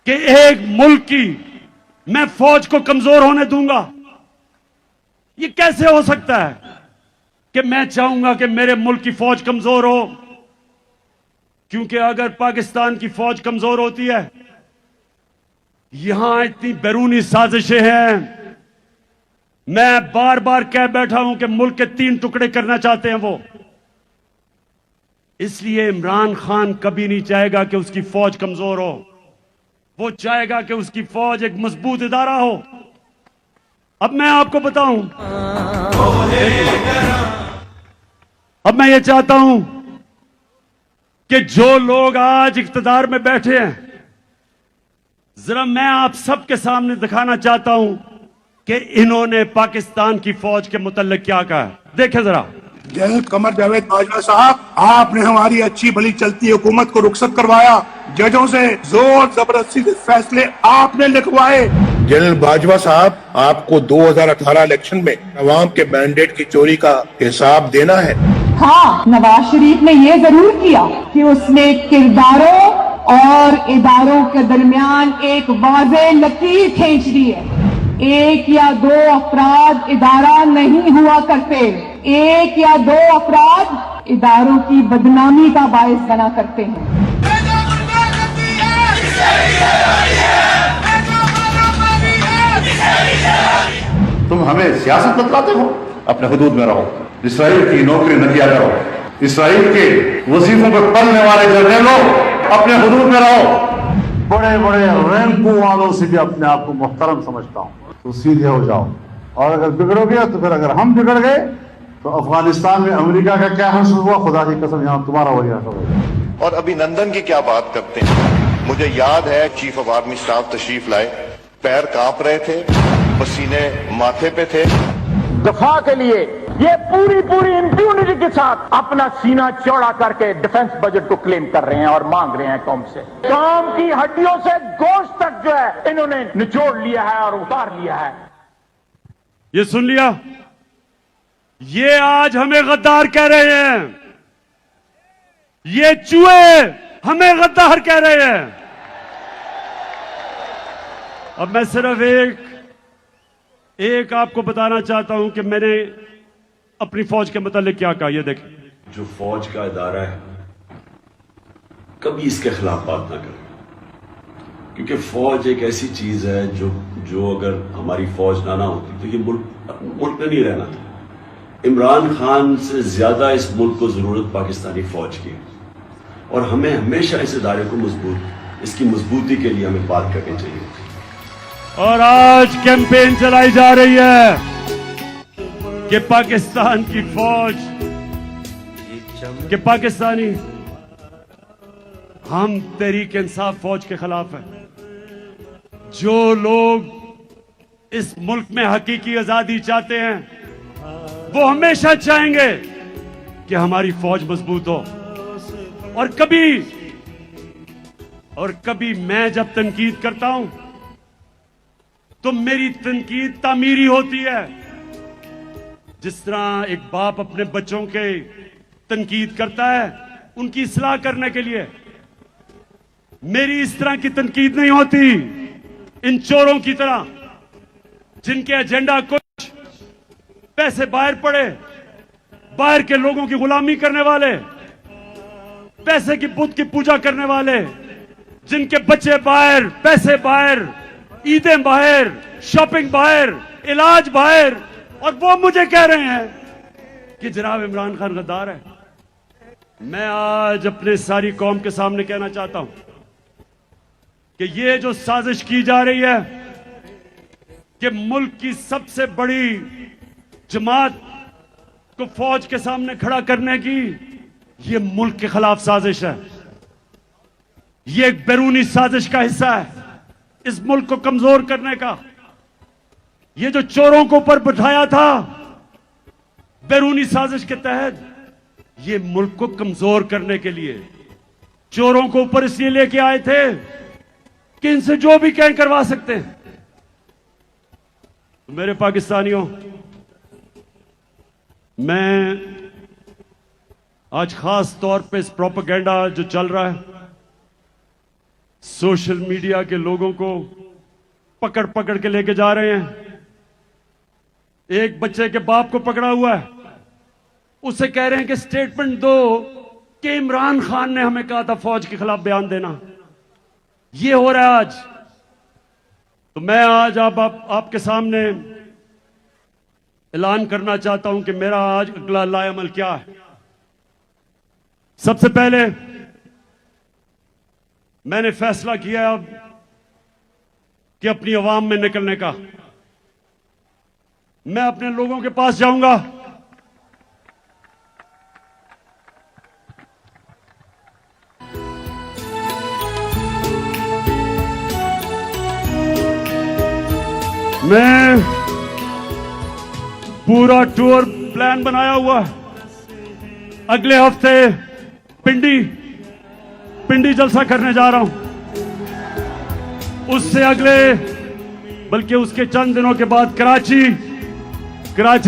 कि एक मुल्क की मैं फौज को कमजोर होने दूंगा? ये कैसे हो सकता है कि मैं चाहूंगा कि मेरे मुल्क की फौज कमजोर हो? क्योंकि अगर पाकिस्तान की फौज कमजोर होती है, यहां इतनी बैरूनी साजिशें हैं, मैं बार बार कह बैठा हूं कि मुल्क के 3 टुकड़े करना चाहते हैं वो। इसलिए इमरान खान कभी नहीं चाहेगा कि उसकी फौज कमजोर हो। वो चाहेगा कि उसकी फौज एक मजबूत इदारा हो। अब मैं आपको बताऊं, अब मैं ये चाहता हूं कि जो लोग आज इख्तिदार में बैठे हैं, जरा मैं आप सबके सामने दिखाना चाहता हूं कि इन्होंने पाकिस्तान की फौज के मुतल्लिक क्या कहा है। देखें जरा। जनरल कमर जावेद बाजवा साहब, आपने हमारी अच्छी भली चलती हुकूमत को रुखसत करवाया, जजों से जोर जबरदस्ती से फैसले आपने लिखवाए। जनरल बाजवा साहब, आपको 2018 इलेक्शन में अवाम के मैंडेट की चोरी का हिसाब देना है। हाँ, नवाज शरीफ ने ये जरूर किया कि उसने किरदारों और इदारों के दरमियान एक वाज़ेह लकीर खींच दी है। 1 या 2 अफराद इदारा नहीं हुआ करते। 1 या 2 अफराद इदारों की बदनामी का बायस बना करते हैं। तुम हमें सियासत बतलाते हो, अपने हुदूद में रहो। इसराइल की नौकरी न किया करो। इसराइल के वजीफों पर पलने वाले जर्नलों, अपने हुदूद में रहो। बड़े बड़े रैंकों वालों से भी अपने आप को मुहतरम समझता हूँ, तो सीधे हो जाओ। और अगर बिगड़ोगे तो फिर अगर हम बिगड़ गए तो अफगानिस्तान में अमेरिका का क्या हासिल हुआ, खुदा की कसम यहाँ तुम्हारा वही हासिल होगा। और अभिनंदन की क्या बात करते हैं। मुझे याद है चीफ ऑफ आर्मी स्टाफ तशरीफ लाए, पैर कांप रहे थे, पसीने माथे पे थे। दफा के लिए ये पूरी इंप्यूनिटी के साथ अपना सीना चौड़ा करके डिफेंस बजट को क्लेम कर रहे हैं और मांग रहे हैं कौम से। कौम की हड्डियों से गोश्त तक जो है इन्होंने निचोड़ लिया है और उतार लिया है। ये सुन लिया, ये आज हमें गद्दार कह रहे हैं। ये चूहे हमें गद्दार कह रहे हैं। अब मैं सिर्फ एक आपको बताना चाहता हूं कि मैंने अपनी फौज के मुतालिक क्या कहा। ये देखें, जो फौज का इदारा है कभी इसके खिलाफ बात ना करें, क्योंकि फौज एक ऐसी चीज है जो अगर हमारी फौज ना होती तो ये मुल्क में नहीं रहना था। इमरान खान से ज्यादा इस मुल्क को जरूरत पाकिस्तानी फौज की है और हमें हमेशा इस इदारे को इसकी मजबूती के लिए हमें बात करनी चाहिए। और आज कैंपेन चलाई जा रही है कि पाकिस्तान की फौज, कि पाकिस्तानी, हम तहरीक इंसाफ फौज के खिलाफ हैं। जो लोग इस मुल्क में हकीकी आजादी चाहते हैं वो हमेशा चाहेंगे कि हमारी फौज मजबूत हो। और कभी मैं जब तनकीद करता हूं तो मेरी तनकीद तामीरी होती है। जिस तरह एक बाप अपने बच्चों के तनकीद करता है उनकी इस्लाह करने के लिए, मेरी इस तरह की तनकीद नहीं होती इन चोरों की तरह जिनके एजेंडा कुछ पैसे बाहर पड़े, बाहर के लोगों की गुलामी करने वाले, पैसे की बुत की पूजा करने वाले, जिनके बच्चे बाहर, पैसे बाहर, ईदें बाहर, शॉपिंग बाहर, इलाज बाहर, और वो मुझे कह रहे हैं कि जनाब इमरान खान गद्दार है। मैं आज अपने सारी कौम के सामने कहना चाहता हूं कि ये जो साजिश की जा रही है कि मुल्क की सबसे बड़ी जमात को फौज के सामने खड़ा करने की, ये मुल्क के खिलाफ साजिश है। ये एक बैरूनी साजिश का हिस्सा है इस मुल्क को कमजोर करने का। ये जो चोरों को ऊपर बिठाया था बैरूनी साजिश के तहत, ये मुल्क को कमजोर करने के लिए चोरों को ऊपर इसलिए लेके आए थे कि इनसे जो भी कहें करवा सकते हैं। मेरे पाकिस्तानियों, मैं आज खास तौर पे इस प्रोपेगेंडा जो चल रहा है, सोशल मीडिया के लोगों को पकड़ पकड़ के लेके जा रहे हैं। एक बच्चे के बाप को पकड़ा हुआ है, उसे कह रहे हैं कि स्टेटमेंट दो कि इमरान खान ने हमें कहा था फौज के खिलाफ बयान देना। ये हो रहा है आज। तो मैं आज आपके सामने ऐलान करना चाहता हूं कि मेरा आज अगला लाएअमल क्या है। सबसे पहले मैंने फैसला किया अब कि अपनी आवाम में निकलने का। मैं अपने लोगों के पास जाऊंगा, मैं पूरा टूर प्लान बनाया हुआ है। अगले हफ्ते पिंडी जलसा करने जा रहा हूं, उससे अगले बल्कि उसके चंद दिनों के बाद कराची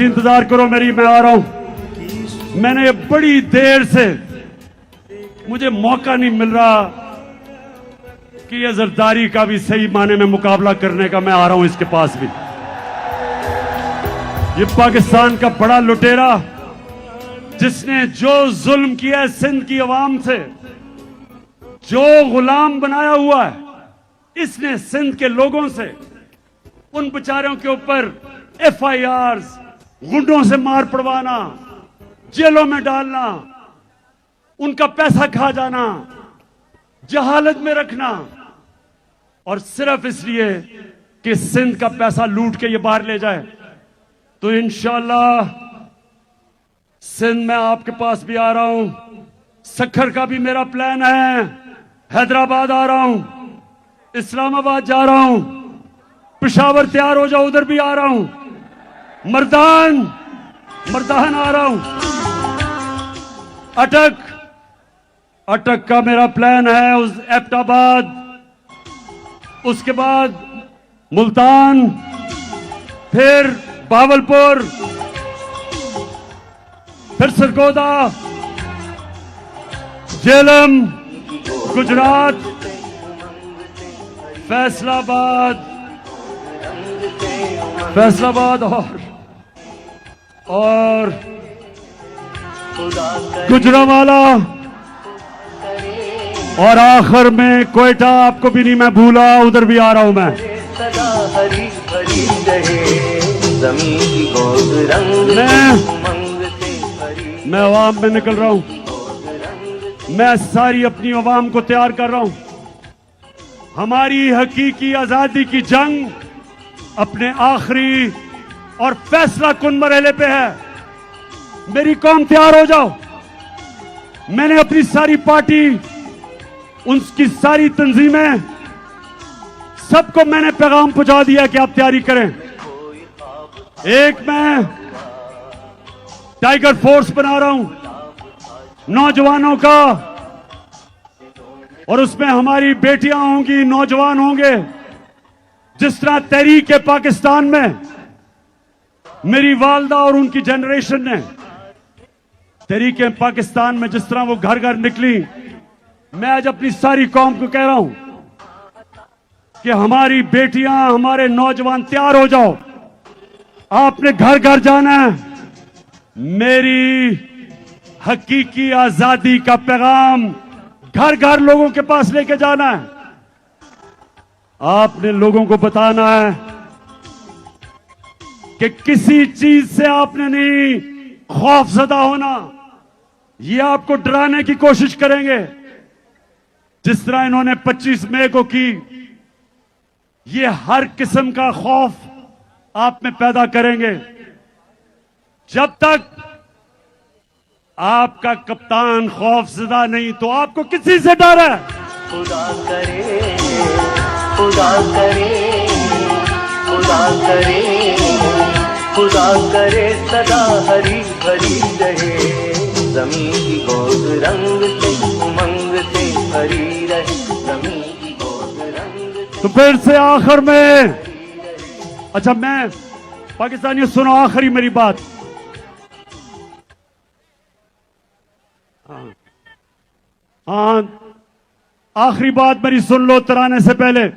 इंतजार करो मेरी, मैं आ रहा हूं। मैंने बड़ी देर से, मुझे मौका नहीं मिल रहा कि ये जरदारी का भी सही माने में मुकाबला करने का। मैं आ रहा हूं इसके पास भी। ये पाकिस्तान का बड़ा लुटेरा जिसने जो जुल्म किया है सिंध की आवाम से, जो गुलाम बनाया हुआ है इसने सिंध के लोगों से, उन बेचारों के ऊपर FIRs, गुंडों से मार पड़वाना, जेलों में डालना, उनका पैसा खा जाना, जहालत में रखना, और सिर्फ इसलिए कि सिंध का पैसा लूट के ये बाहर ले जाए। तो इंशाअल्लाह सिंध में आपके पास भी आ रहा हूं। सखर का भी मेरा प्लान है। हैदराबाद आ रहा हूं, इस्लामाबाद जा रहा हूं, पेशावर तैयार हो जाओ, उधर भी आ रहा हूं। मर्दान आ रहा हूं। अटक का मेरा प्लान है, उस एबटाबाद, उसके बाद मुल्तान, फिर बावलपुर, फिर सरगोदा, झेलम, गुजरात, फैसलाबाद और गुजरांवाला, और आखिर में कोयटा। आपको भी नहीं मैं भूला, उधर भी आ रहा हूं मैं। मैं अवाम में निकल रहा हूं। मैं सारी अपनी अवाम को तैयार कर रहा हूं। हमारी हकीकी आजादी की जंग अपने आखिरी और फैसला कुन मरहले पे है। मेरी कौम तैयार हो जाओ। मैंने अपनी सारी पार्टी, उनकी सारी तंजीमें, सबको मैंने पैगाम पहुंचा दिया कि आप तैयारी करें। एक मैं टाइगर फोर्स बना रहा हूं नौजवानों का, और उसमें हमारी बेटियां होंगी, नौजवान होंगे। जिस तरह तहरीक पाकिस्तान में मेरी वालदा और उनकी जनरेशन ने तहरीक पाकिस्तान में जिस तरह वो घर घर निकली, मैं आज अपनी सारी कौम को कह रहा हूं कि हमारी बेटियां, हमारे नौजवान तैयार हो जाओ। आपने घर घर जाना है। मेरी हकीकी आजादी का पैगाम घर घर लोगों के पास लेके जाना है। आपने लोगों को बताना है कि किसी चीज से आपने नहीं खौफजदा होना। ये आपको डराने की कोशिश करेंगे, जिस तरह इन्होंने 25 मई को की। ये हर किस्म का खौफ आप में पैदा करेंगे। जब तक आपका कप्तान खौफजदा नहीं, तो आपको किसी से डर है? खुदा करे, खुदा करे, खुदा करे, खुदा करे सदा हरी भरी रहे। जमीन की गोद रंग से, उमंग से भरी रहे। जमीन की गोद रंग से। तो फिर से आखिर में, अच्छा मैं पाकिस्तानियों सुनो आखिरी मेरी बात। हाँ, आखिरी बात मेरी सुन लो तराने से पहले।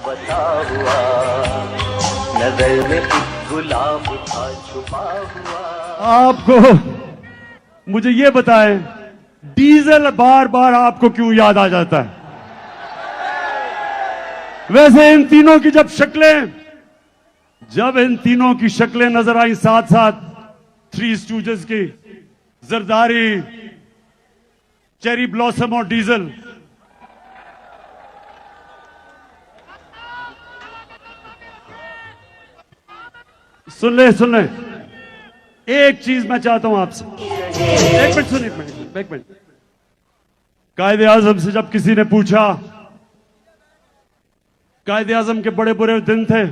बता हुआ नजर में गुलाब था छुपा हुआ। आपको मुझे ये बताएं डीजल बार बार आपको क्यों याद आ जाता है? वैसे इन तीनों की जब इन तीनों की शक्लें नजर आई साथ साथ, थ्री स्टूजेस की, जरदारी, चेरी ब्लॉसम और डीजल, सुन ले, एक चीज मैं चाहता हूं आपसे। एक मिनट। कायदे आजम से जब किसी ने पूछा, कायदे आजम के बड़े बुरे दिन थे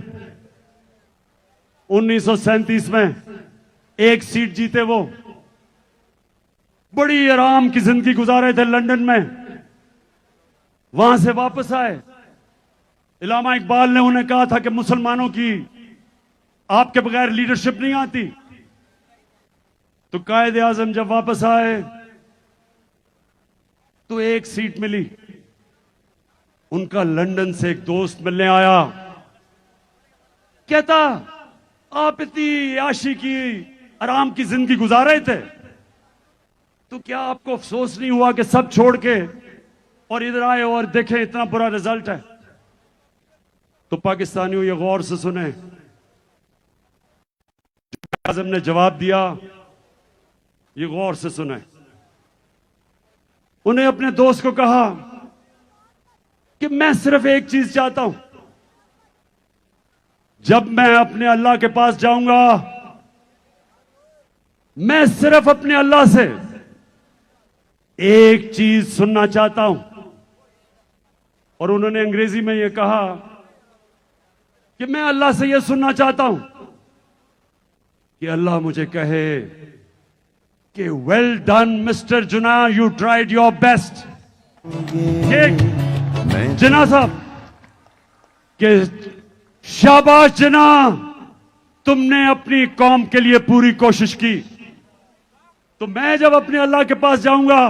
1937 में, एक सीट जीते वो, बड़ी आराम की जिंदगी गुजारे थे लंदन में, वहां से वापस आए। इलामा इकबाल ने उन्हें कहा था कि मुसलमानों की आपके बगैर लीडरशिप नहीं आती। तो कायदे आजम जब वापस आए तो एक सीट मिली। उनका लंदन से एक दोस्त मिलने आया, कहता आप इतनी याशी की आराम की जिंदगी गुजार रहे थे, तो क्या आपको अफसोस नहीं हुआ कि सब छोड़ के और इधर आए और देखें इतना बुरा रिजल्ट है? तो पाकिस्तानियों ये गौर से सुने, आजम ने जवाब दिया, ये गौर से सुने। उन्हें अपने दोस्त को कहा कि मैं सिर्फ एक चीज चाहता हूं, जब मैं अपने अल्लाह के पास जाऊंगा, मैं सिर्फ अपने अल्लाह से एक चीज सुनना चाहता हूं। और उन्होंने अंग्रेजी में यह कहा कि मैं अल्लाह से यह सुनना चाहता हूं कि अल्लाह मुझे कहे कि वेल डन मिस्टर जुना, यू ट्राइड योर बेस्ट। जिना साहब कि शाबाश जिना, तुमने अपनी कौम के लिए पूरी कोशिश की। तो मैं जब अपने अल्लाह के पास जाऊंगा,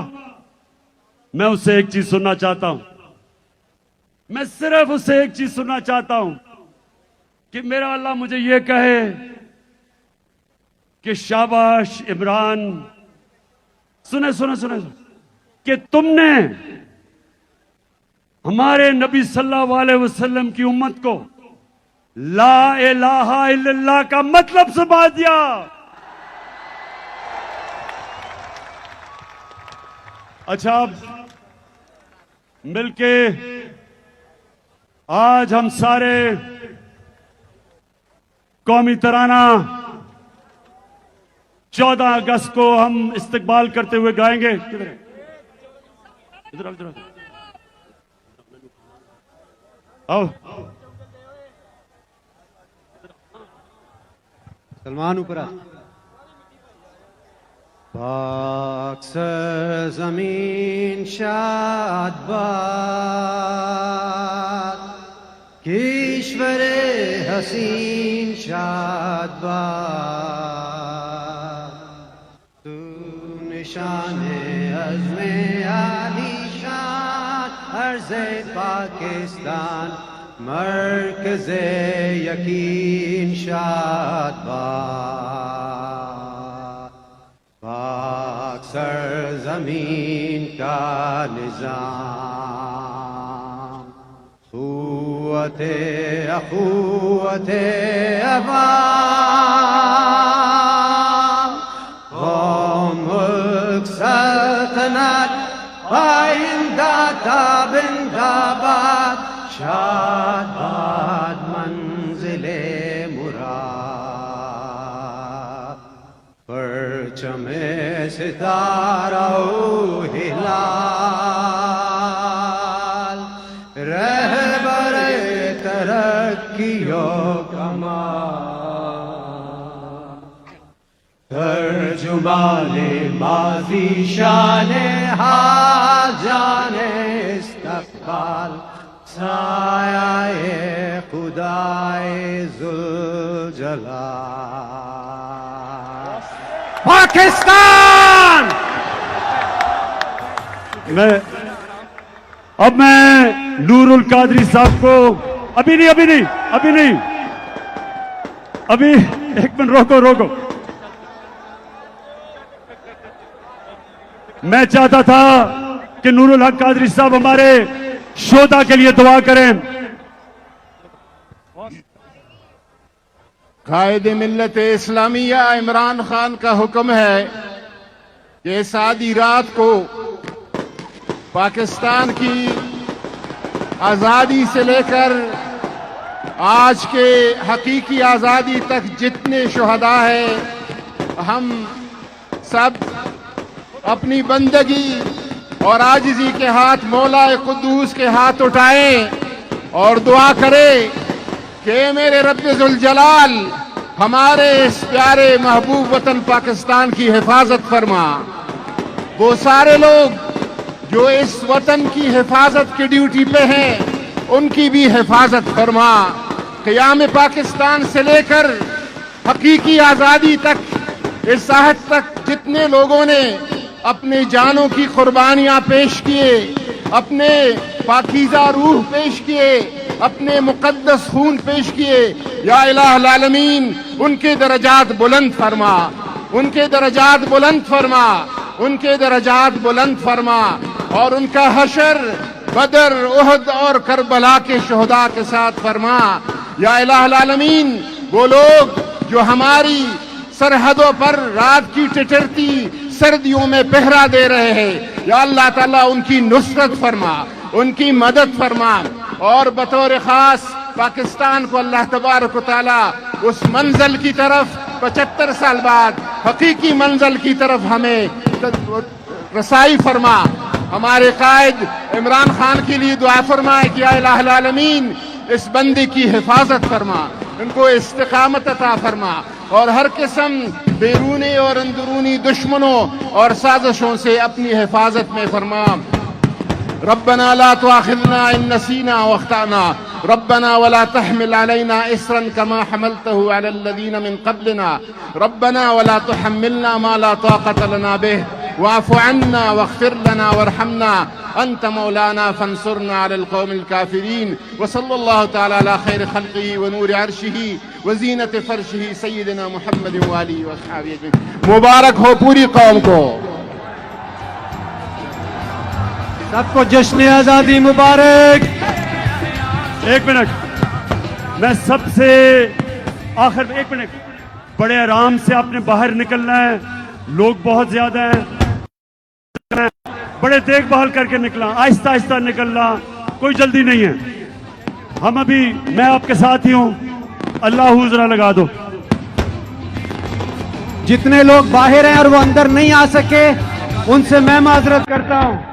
मैं उससे एक चीज सुनना चाहता हूं, मैं सिर्फ उससे एक चीज सुनना चाहता हूं कि मेरा अल्लाह मुझे यह कहे कि शाबाश इमरान, सुने कि तुमने हमारे नबी सल्लल्लाहु अलैहि वसल्लम की उम्मत को ला इलाहा इल्लल्लाह का मतलब समझा दिया। अच्छा, अब मिलके आज हम सारे कौमी तराना 14 अगस्त को हम इस्तकबाल करते हुए गाएंगे। इधर आओ। सलमान ऊपर आ। पाक सरज़मीन शाद बाद, ईश्वरे हसीन शाद बाद, तू निशाने अज़्मे आलीशान अर्ज़े पाकिस्तान, मरकज़े यकीन शाद बाद। पाक सरज़मीन का निज़ाम, क़ुव्वते अख़ुव्वते अवाम, क़ौम मुल्क सल्तनत आइंदा ताबिंदाबाद, शाद बाद मंज़िले मुराद, परचमे सितारा हिलाल, रहबरे तरक्कियो कमाल, तर्जुमाने माज़ी शाने हाल, जाने इस्तक़बाल, साये खुदाए ज़ुल्जलाल। पाकिस्तान। अब मैं नूरुल कादरी साहब को अभी नहीं एक मिनट रोको। मैं चाहता था कि नूरुल हक कादरी साहब हमारे शोधा के लिए दुआ करें। कायदे मिल्लत इस्लामिया इमरान खान का हुक्म है कि इस आधी रात को पाकिस्तान की आज़ादी से लेकर आज के हकीकी आज़ादी तक जितने शुहदा है, हम सब अपनी बंदगी और आजिज़ी के हाथ मौला कुद्दूस के हाथ उठाएं और दुआ करें कि मेरे रब्बे जुल जलाल हमारे इस प्यारे महबूब वतन पाकिस्तान की हिफाजत फरमा। वो सारे लोग जो इस वतन की हिफाजत की ड्यूटी पे हैं, उनकी भी हिफाजत फरमा। क़याम पाकिस्तान से लेकर हकीकी आज़ादी तक, इस आहद तक जितने लोगों ने अपने जानों की कुर्बानियां पेश किए, अपने पाकीज़ा रूह पेश किए, अपने मुक़द्दस खून पेश किए, या इलाहुल आलमीन उनके दरजात बुलंद फरमा, उनके दरजात बुलंद फरमा, उनके दरजात बुलंद फरमा और उनका हशर बदर, उहद और करबला के शुहदा के साथ फरमा। या इलाहुल आलमीन वो लोग जो हमारी सरहदों पर रात की टिटरती सर्दियों में पहरा दे रहे हैं, या अल्लाह ताला उनकी नुसरत फरमा, उनकी मदद फरमा और बतौर खास पाकिस्तान को अल्लाह तबारक व तआला उस मंजिल की तरफ 75 साल बाद हकीकी मंजिल की तरफ हमें रसाई फरमा। हमारे कायद इमरान खान के लिए दुआ फरमाए कि या इलाहुल आलमीन इस बंदे की हिफाजत फरमा, इनको इस्तिकामत अता फरमा और हर किस्म बैरूनी और अंदरूनी दुश्मनों और साजिशों से अपनी हिफाजत में फरमा। रब्बना ला तुआखिज़ना इन नसीना व अख्ताना रब्बना वला तहमिल अलैना इसरन कमा हमलतहु अलल लज़ीना मिन क़ब्लिना रब्बना वला तुहम्मिलना मा ला ताक़त लना बिह वाफ़ु अन्ना वग़फ़िर लना वरहमना अंत मौलाना फंसुरना अलल क़ौमिल काफ़िरीन व सल्लल्लाहु तआला अला खैर ख़ल्क़िही व नूर अर्शिही व ज़ीनत फ़र्शिही सय्यिदिना मुहम्मद व आलिहि व अस्हाबिही अजमईन। मुबारक हो पूरी कौम को। सबको जश्न आज़ादी मुबारक। एक मिनट, मैं सबसे आखिर में, एक मिनट, बड़े आराम से आपने बाहर निकलना है, लोग बहुत ज्यादा हैं, बड़े देखभाल करके निकलना, आहिस्ता आहिस्ता निकलना, कोई जल्दी नहीं है। हम अभी, मैं आपके साथ ही हूं, अल्लाह हुज़रा लगा दो। जितने लोग बाहर हैं और वो अंदर नहीं आ सके, उनसे मैं माजरत करता हूं।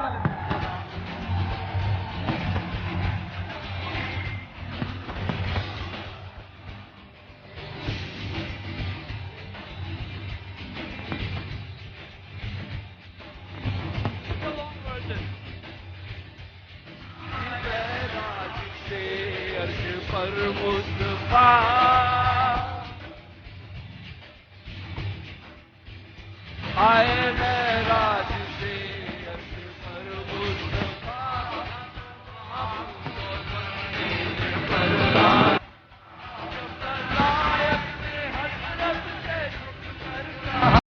आए